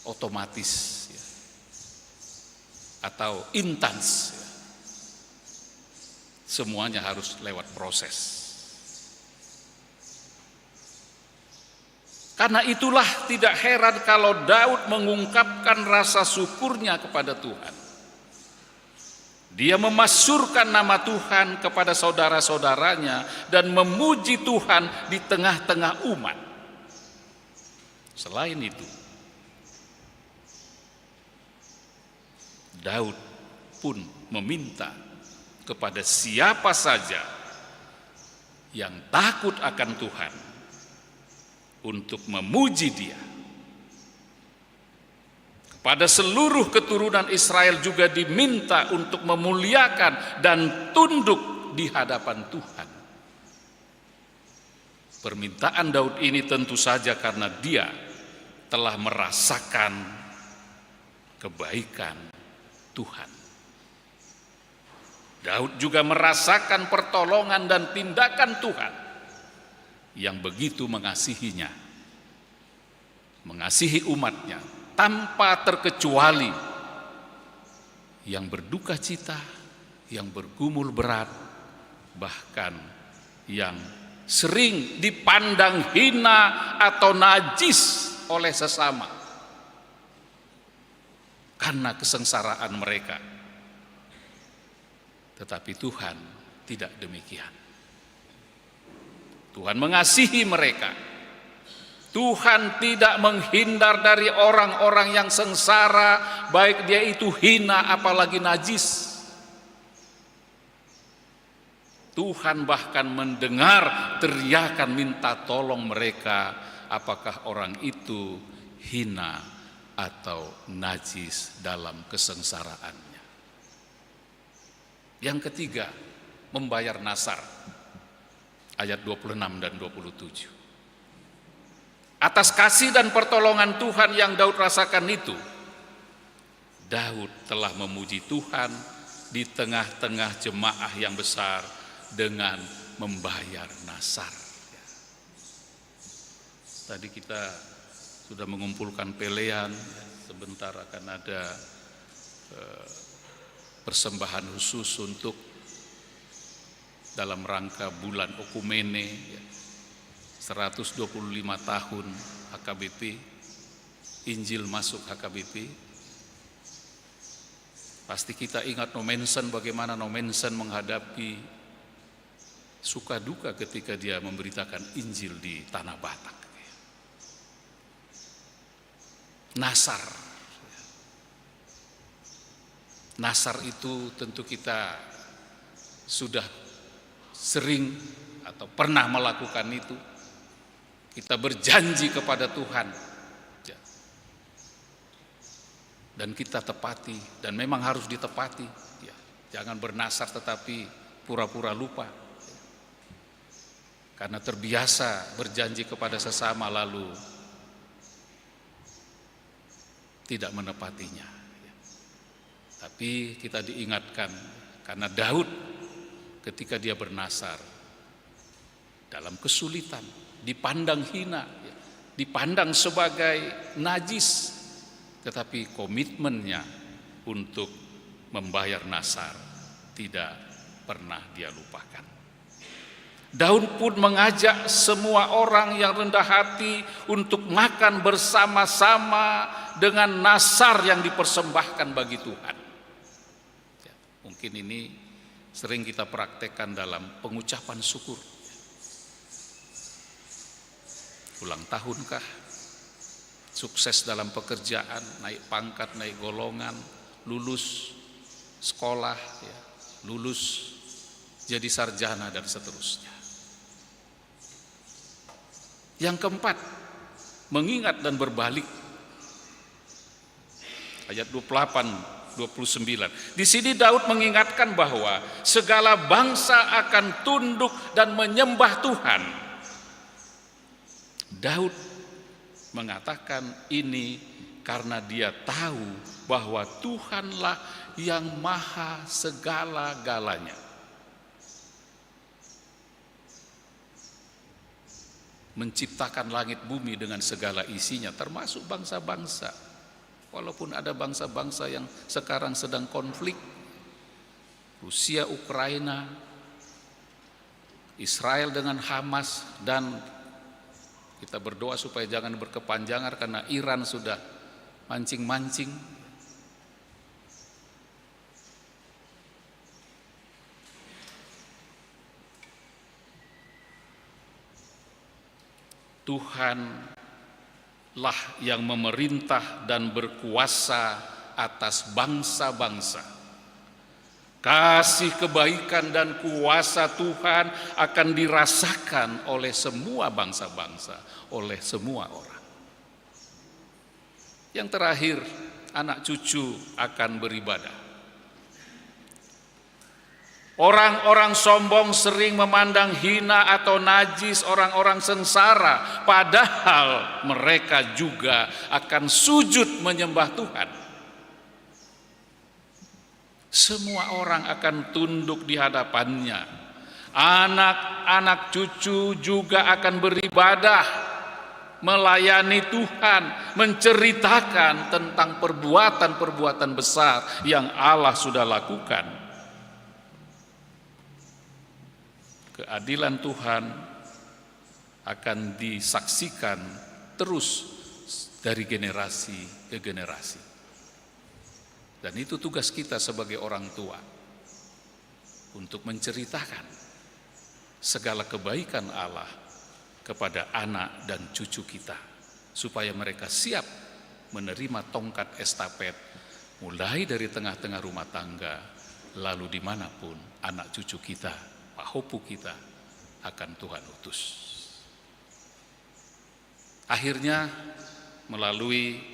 otomatis ya, atau intens ya. Semuanya harus lewat proses. Karena itulah tidak heran kalau Daud mengungkapkan rasa syukurnya kepada Tuhan. Dia memasyurkan nama Tuhan kepada saudara-saudaranya dan memuji Tuhan di tengah-tengah umat. Selain itu, Daud pun meminta kepada siapa saja yang takut akan Tuhan untuk memuji Dia. Pada seluruh keturunan Israel juga diminta untuk memuliakan dan tunduk di hadapan Tuhan. Permintaan Daud ini tentu saja karena dia telah merasakan kebaikan Tuhan. Daud juga merasakan pertolongan dan tindakan Tuhan yang begitu mengasihinya, mengasihi umatnya, tanpa terkecuali yang berduka cita, yang bergumul berat, bahkan yang sering dipandang hina atau najis oleh sesama karena kesengsaraan mereka. Tetapi Tuhan tidak demikian. Tuhan mengasihi mereka. Tuhan tidak menghindar dari orang-orang yang sengsara, baik dia itu hina apalagi najis. Tuhan bahkan mendengar teriakan minta tolong mereka, apakah orang itu hina atau najis dalam kesengsaraannya. Yang ketiga, membayar nasar. Ayat 26 dan 27. Atas kasih dan pertolongan Tuhan yang Daud rasakan itu, Daud telah memuji Tuhan di tengah-tengah jemaah yang besar dengan membayar nasar. Tadi kita sudah mengumpulkan pelean, sebentar akan ada persembahan khusus untuk dalam rangka bulan Okumene, 125 tahun HKBP, Injil masuk HKBP. Pasti kita ingat Nomensen, bagaimana Nomensen menghadapi suka duka ketika dia memberitakan Injil di Tanah Batak. Nasar itu tentu kita sudah sering atau pernah melakukan itu. Kita berjanji kepada Tuhan dan kita tepati, dan memang harus ditepati. Jangan bernasar tetapi pura-pura lupa, karena terbiasa berjanji kepada sesama lalu tidak menepatinya. Tapi kita diingatkan, karena Daud ketika dia bernasar dalam kesulitan, dipandang hina, dipandang sebagai najis, tetapi komitmennya untuk membayar nasar tidak pernah dia lupakan. Daud pun mengajak semua orang yang rendah hati untuk makan bersama-sama dengan nasar yang dipersembahkan bagi Tuhan. Mungkin ini sering kita praktekkan dalam pengucapan syukur. Ulang tahunkah? Sukses dalam pekerjaan, naik pangkat, naik golongan, lulus sekolah, lulus jadi sarjana dan seterusnya. Yang keempat, mengingat dan berbalik. Ayat 28-29. Di sini Daud mengingatkan bahwa segala bangsa akan tunduk dan menyembah Tuhan. Daud mengatakan ini karena dia tahu bahwa Tuhanlah yang maha segala-galanya. Menciptakan langit bumi dengan segala isinya, termasuk bangsa-bangsa. Walaupun ada bangsa-bangsa yang sekarang sedang konflik, Rusia, Ukraina, Israel dengan Hamas, dan kita berdoa supaya jangan berkepanjangan karena Iran sudah mancing-mancing. Tuhanlah yang memerintah dan berkuasa atas bangsa-bangsa. Kasih kebaikan dan kuasa Tuhan akan dirasakan oleh semua bangsa-bangsa, oleh semua orang. Yang terakhir, anak cucu akan beribadah. Orang-orang sombong sering memandang hina atau najis orang-orang sengsara, padahal mereka juga akan sujud menyembah Tuhan. Semua orang akan tunduk di hadapannya. Anak-anak cucu juga akan beribadah, melayani Tuhan, menceritakan tentang perbuatan-perbuatan besar yang Allah sudah lakukan. Keadilan Tuhan akan disaksikan terus dari generasi ke generasi. Dan itu tugas kita sebagai orang tua, untuk menceritakan segala kebaikan Allah kepada anak dan cucu kita, supaya mereka siap menerima tongkat estafet mulai dari tengah-tengah rumah tangga, lalu dimanapun anak cucu kita, pahopu kita akan Tuhan utus. Akhirnya melalui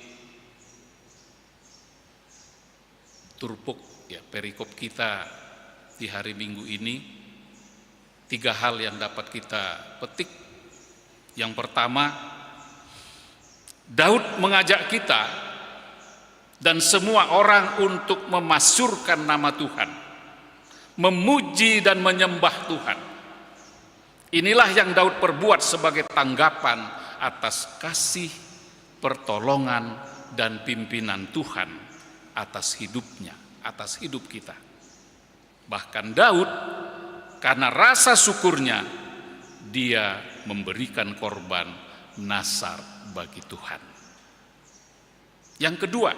turpuk perikop kita di hari Minggu ini, 3 hal yang dapat kita petik. Yang pertama, Daud mengajak kita dan semua orang untuk memasyurkan nama Tuhan, memuji dan menyembah Tuhan. Inilah yang Daud perbuat sebagai tanggapan atas kasih, pertolongan, dan pimpinan Tuhan atas hidupnya, atas hidup kita. Bahkan Daud, karena rasa syukurnya, dia memberikan korban nasar bagi Tuhan. Yang kedua,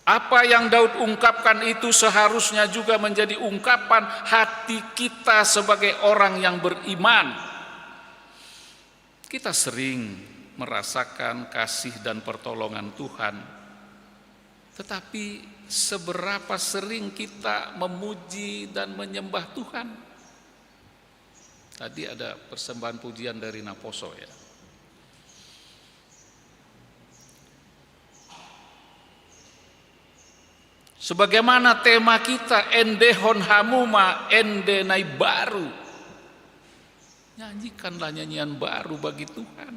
apa yang Daud ungkapkan itu seharusnya juga menjadi ungkapan hati kita sebagai orang yang beriman. Kita sering merasakan kasih dan pertolongan Tuhan, Tetapi seberapa sering kita memuji dan menyembah Tuhan? Tadi ada persembahan pujian dari Naposo ya. Sebagaimana tema kita, endehon hamuma ende nai baru. Nyanyikanlah nyanyian baru bagi Tuhan.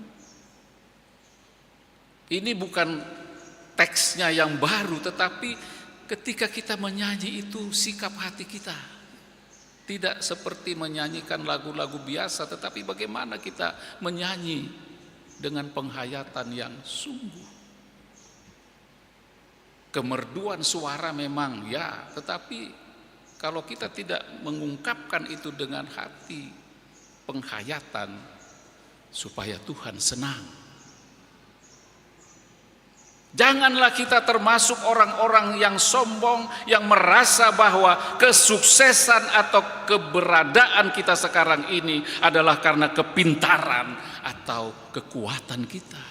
Ini bukan teksnya yang baru, tetapi ketika kita menyanyi itu sikap hati kita. Tidak seperti menyanyikan lagu-lagu biasa, tetapi bagaimana kita menyanyi dengan penghayatan yang sungguh. Kemerduan suara memang ya, tetapi kalau kita tidak mengungkapkan itu dengan hati penghayatan supaya Tuhan senang. Janganlah kita termasuk orang-orang yang sombong, yang merasa bahwa kesuksesan atau keberadaan kita sekarang ini adalah karena kepintaran atau kekuatan kita.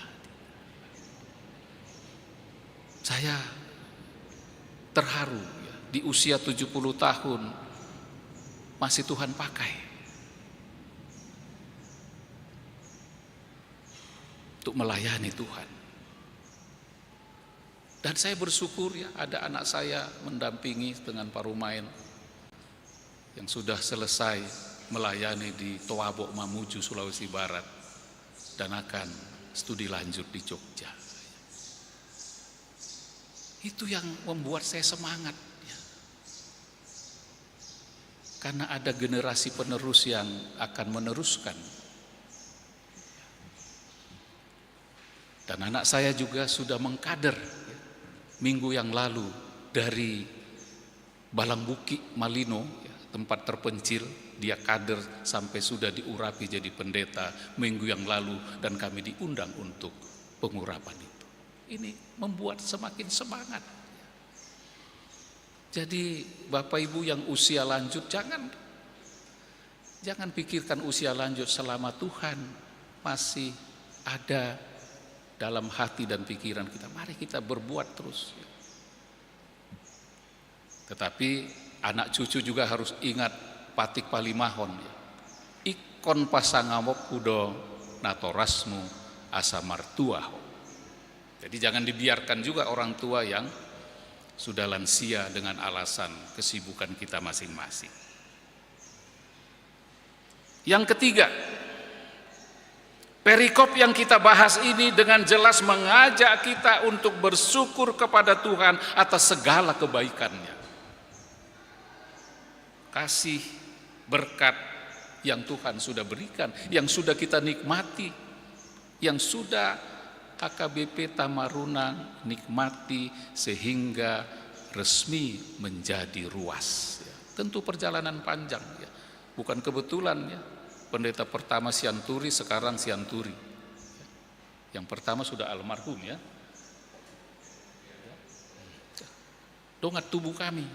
Saya terharu ya, di usia 70 tahun masih Tuhan pakai untuk melayani Tuhan. Dan saya bersyukur ya, ada anak saya mendampingi dengan Parumain yang sudah selesai melayani di Toabok Mamuju, Sulawesi Barat, dan akan studi lanjut di Jogja. Itu yang membuat saya semangat ya. Karena ada generasi penerus yang akan meneruskan. Dan anak saya juga sudah mengkader ya, minggu yang lalu dari Balangbuki Malino ya, tempat terpencil, dia kader sampai sudah diurapi jadi pendeta minggu yang lalu, dan kami diundang untuk pengurapan itu. Ini membuat semakin semangat. Jadi Bapak Ibu yang usia lanjut, jangan pikirkan usia lanjut selama Tuhan masih ada dalam hati dan pikiran kita. Mari kita berbuat terus. Tetapi anak cucu juga harus ingat patik palimahon ya. Ikon pasangamok kudo natorasmu asa martuaho. Jadi jangan dibiarkan juga orang tua yang sudah lansia dengan alasan kesibukan kita masing-masing. Yang ketiga, perikop yang kita bahas ini dengan jelas mengajak kita untuk bersyukur kepada Tuhan atas segala kebaikannya. Kasih berkat yang Tuhan sudah berikan, yang sudah kita nikmati, yang sudah HKBP Tamarunang nikmati sehingga resmi menjadi ruas. Tentu perjalanan panjang ya. Bukan kebetulan ya. Pendeta pertama Sianturi, sekarang Sianturi. Yang pertama sudah almarhum ya. Dongat tubuh kami.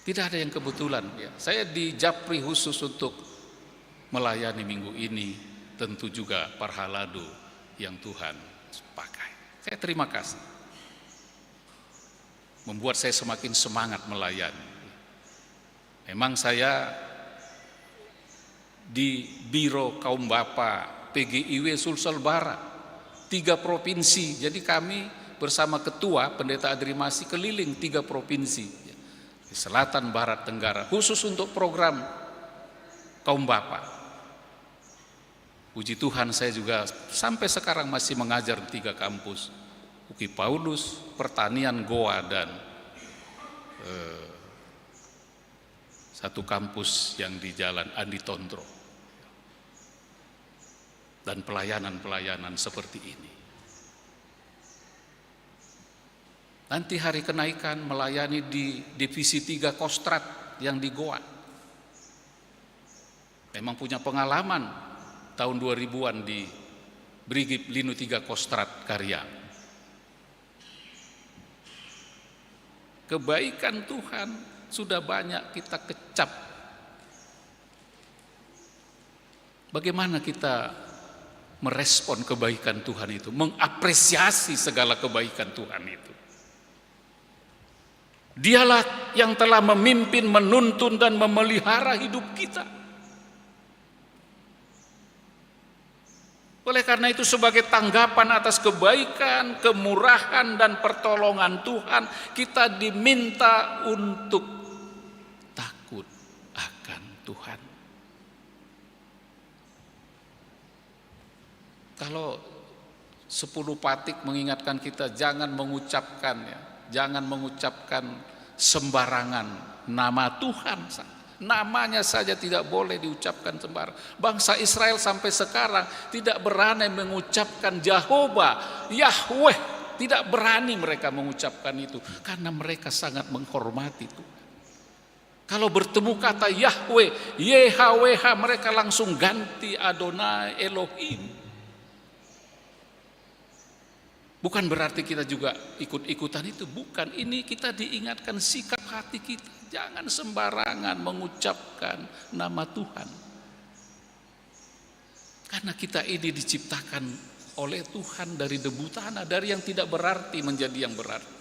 Tidak ada yang kebetulan ya. Saya di Japri khusus untuk melayani minggu ini, tentu juga Parhalado yang Tuhan pakai. Saya terima kasih. Membuat saya semakin semangat melayani. Memang saya di Biro Kaum Bapa PGIW Sulsel Barat, 3 provinsi. Jadi kami bersama Ketua Pendeta Adrimasi keliling 3 provinsi. Di Selatan, Barat, Tenggara. Khusus untuk program Kaum Bapa. Puji Tuhan saya juga sampai sekarang masih mengajar di 3 kampus. UKI Paulus, Pertanian Goa, dan satu kampus yang di Jalan Andi Tondro. Dan pelayanan-pelayanan seperti ini. Nanti hari kenaikan melayani di Divisi 3 Kostrat yang di Goa. Memang punya pengalaman tahun 2000-an di Brigip Linu 3 Kostrat Karyang. Kebaikan Tuhan sudah banyak kita kecap. Bagaimana kita merespon kebaikan Tuhan itu, mengapresiasi segala kebaikan Tuhan itu. Dialah yang telah memimpin, menuntun dan memelihara hidup kita. Oleh karena itu, sebagai tanggapan atas kebaikan, kemurahan dan pertolongan Tuhan, kita diminta untuk takut akan Tuhan. Kalau 10 patik mengingatkan kita jangan mengucapkan sembarangan nama Tuhan. Namanya saja tidak boleh diucapkan sembarang. Bangsa Israel sampai sekarang tidak berani mengucapkan Jehovah, Yahweh. Tidak berani mereka mengucapkan itu karena mereka sangat menghormati itu. Kalau bertemu kata Yahweh, YHWH, mereka langsung ganti Adonai, Elohim. Bukan berarti kita juga ikut-ikutan itu, bukan. Ini kita diingatkan sikap hati kita. Jangan sembarangan mengucapkan nama Tuhan. Karena kita ini diciptakan oleh Tuhan dari debu tanah, dari yang tidak berarti menjadi yang berarti.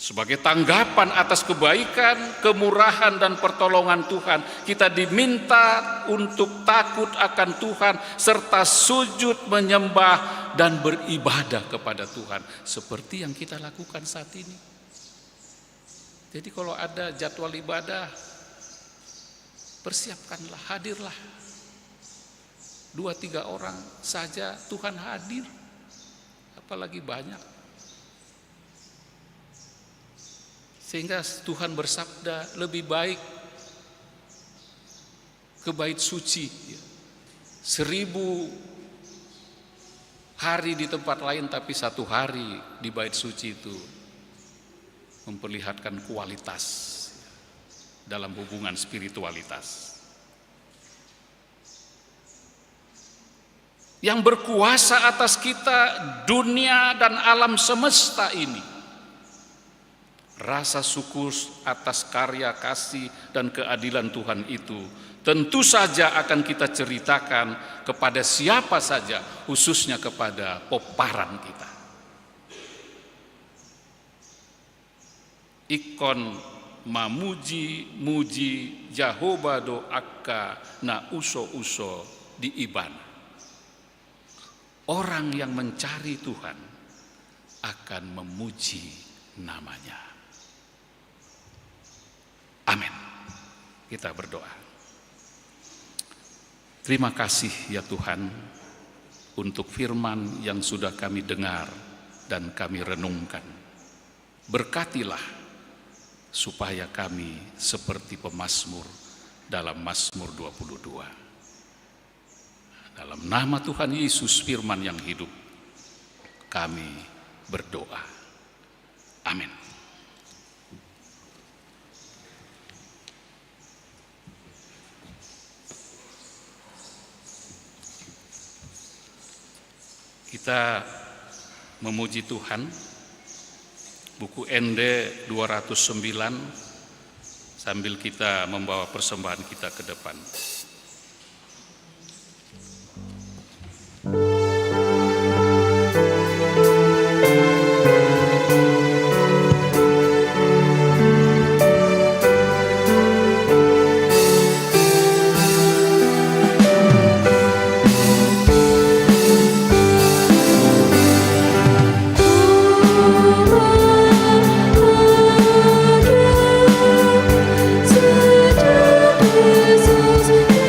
Sebagai tanggapan atas kebaikan, kemurahan dan pertolongan Tuhan, kita diminta untuk takut akan Tuhan serta sujud menyembah dan beribadah kepada Tuhan seperti yang kita lakukan saat ini. Jadi kalau ada jadwal ibadah, persiapkanlah, hadirlah. 2-3 orang saja Tuhan hadir, apalagi banyak. Sehingga Tuhan bersabda, lebih baik ke bait suci 1000 hari di tempat lain, tapi 1 hari di bait suci itu memperlihatkan kualitas dalam hubungan spiritualitas. Yang berkuasa atas kita, dunia dan alam semesta ini. Rasa syukur atas karya kasih dan keadilan Tuhan itu tentu saja akan kita ceritakan kepada siapa saja, khususnya kepada peparan kita. Ikon muji Jehovah doaka na uso di Iban. Orang yang mencari Tuhan akan memuji namanya. Amin. Kita berdoa. Terima kasih ya Tuhan untuk firman yang sudah kami dengar dan kami renungkan. Berkatilah supaya kami seperti pemazmur dalam Mazmur 22. Dalam nama Tuhan Yesus firman yang hidup, kami berdoa. Amin. Kita memuji Tuhan, buku ND 209, sambil kita membawa persembahan kita ke depan. Jesus.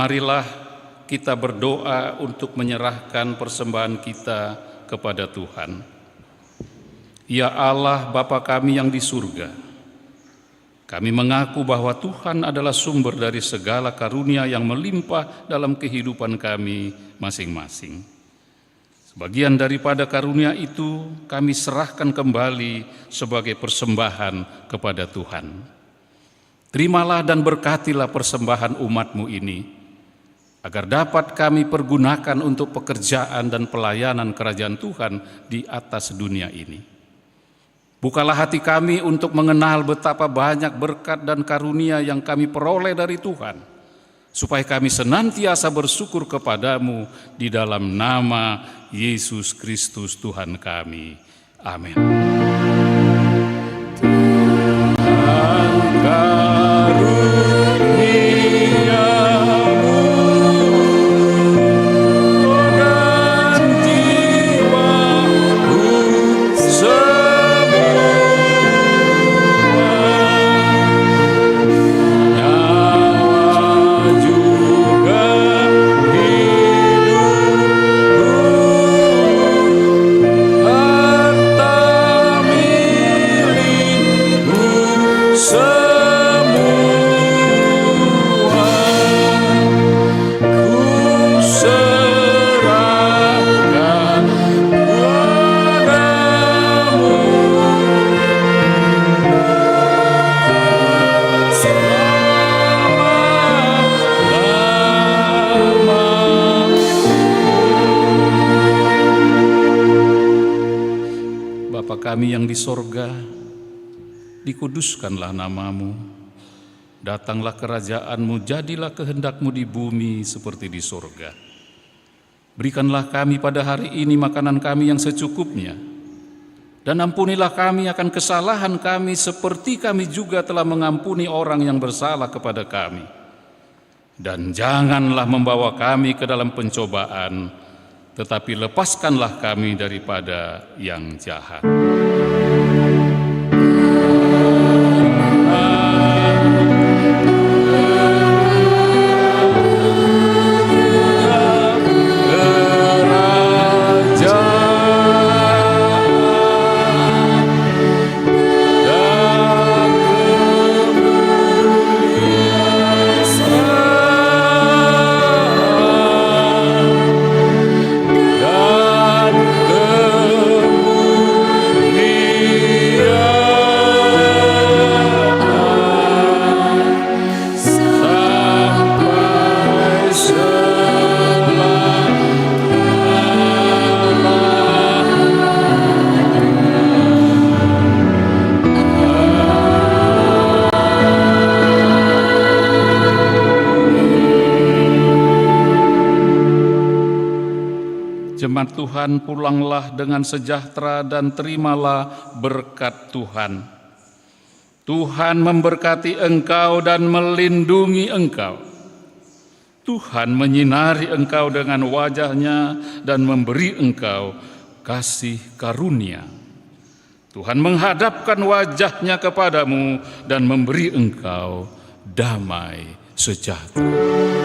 marilah kita berdoa untuk menyerahkan persembahan kita kepada Tuhan. Ya Allah, Bapa kami yang di surga, kami mengaku bahwa Tuhan adalah sumber dari segala karunia yang melimpah dalam kehidupan kami masing-masing. Sebagian daripada karunia itu kami serahkan kembali sebagai persembahan kepada Tuhan. Terimalah dan berkatilah persembahan umat-Mu ini, agar dapat kami pergunakan untuk pekerjaan dan pelayanan kerajaan Tuhan di atas dunia ini. Bukalah hati kami untuk mengenal betapa banyak berkat dan karunia yang kami peroleh dari Tuhan, supaya kami senantiasa bersyukur kepadamu di dalam nama Yesus Kristus Tuhan kami. Amin. Kami yang di sorga, dikuduskanlah namamu, datanglah kerajaanmu, jadilah kehendak-Mu di bumi seperti di sorga. Berikanlah kami pada hari ini makanan kami yang secukupnya, dan ampunilah kami akan kesalahan kami seperti kami juga telah mengampuni orang yang bersalah kepada kami. Dan janganlah membawa kami ke dalam pencobaan, tetapi lepaskanlah kami daripada yang jahat. Jemaat Tuhan, pulanglah dengan sejahtera dan terimalah berkat Tuhan. Tuhan memberkati engkau dan melindungi engkau. Tuhan menyinari engkau dengan wajah-Nya dan memberi engkau kasih karunia. Tuhan menghadapkan wajah-Nya kepadamu dan memberi engkau damai sejahtera.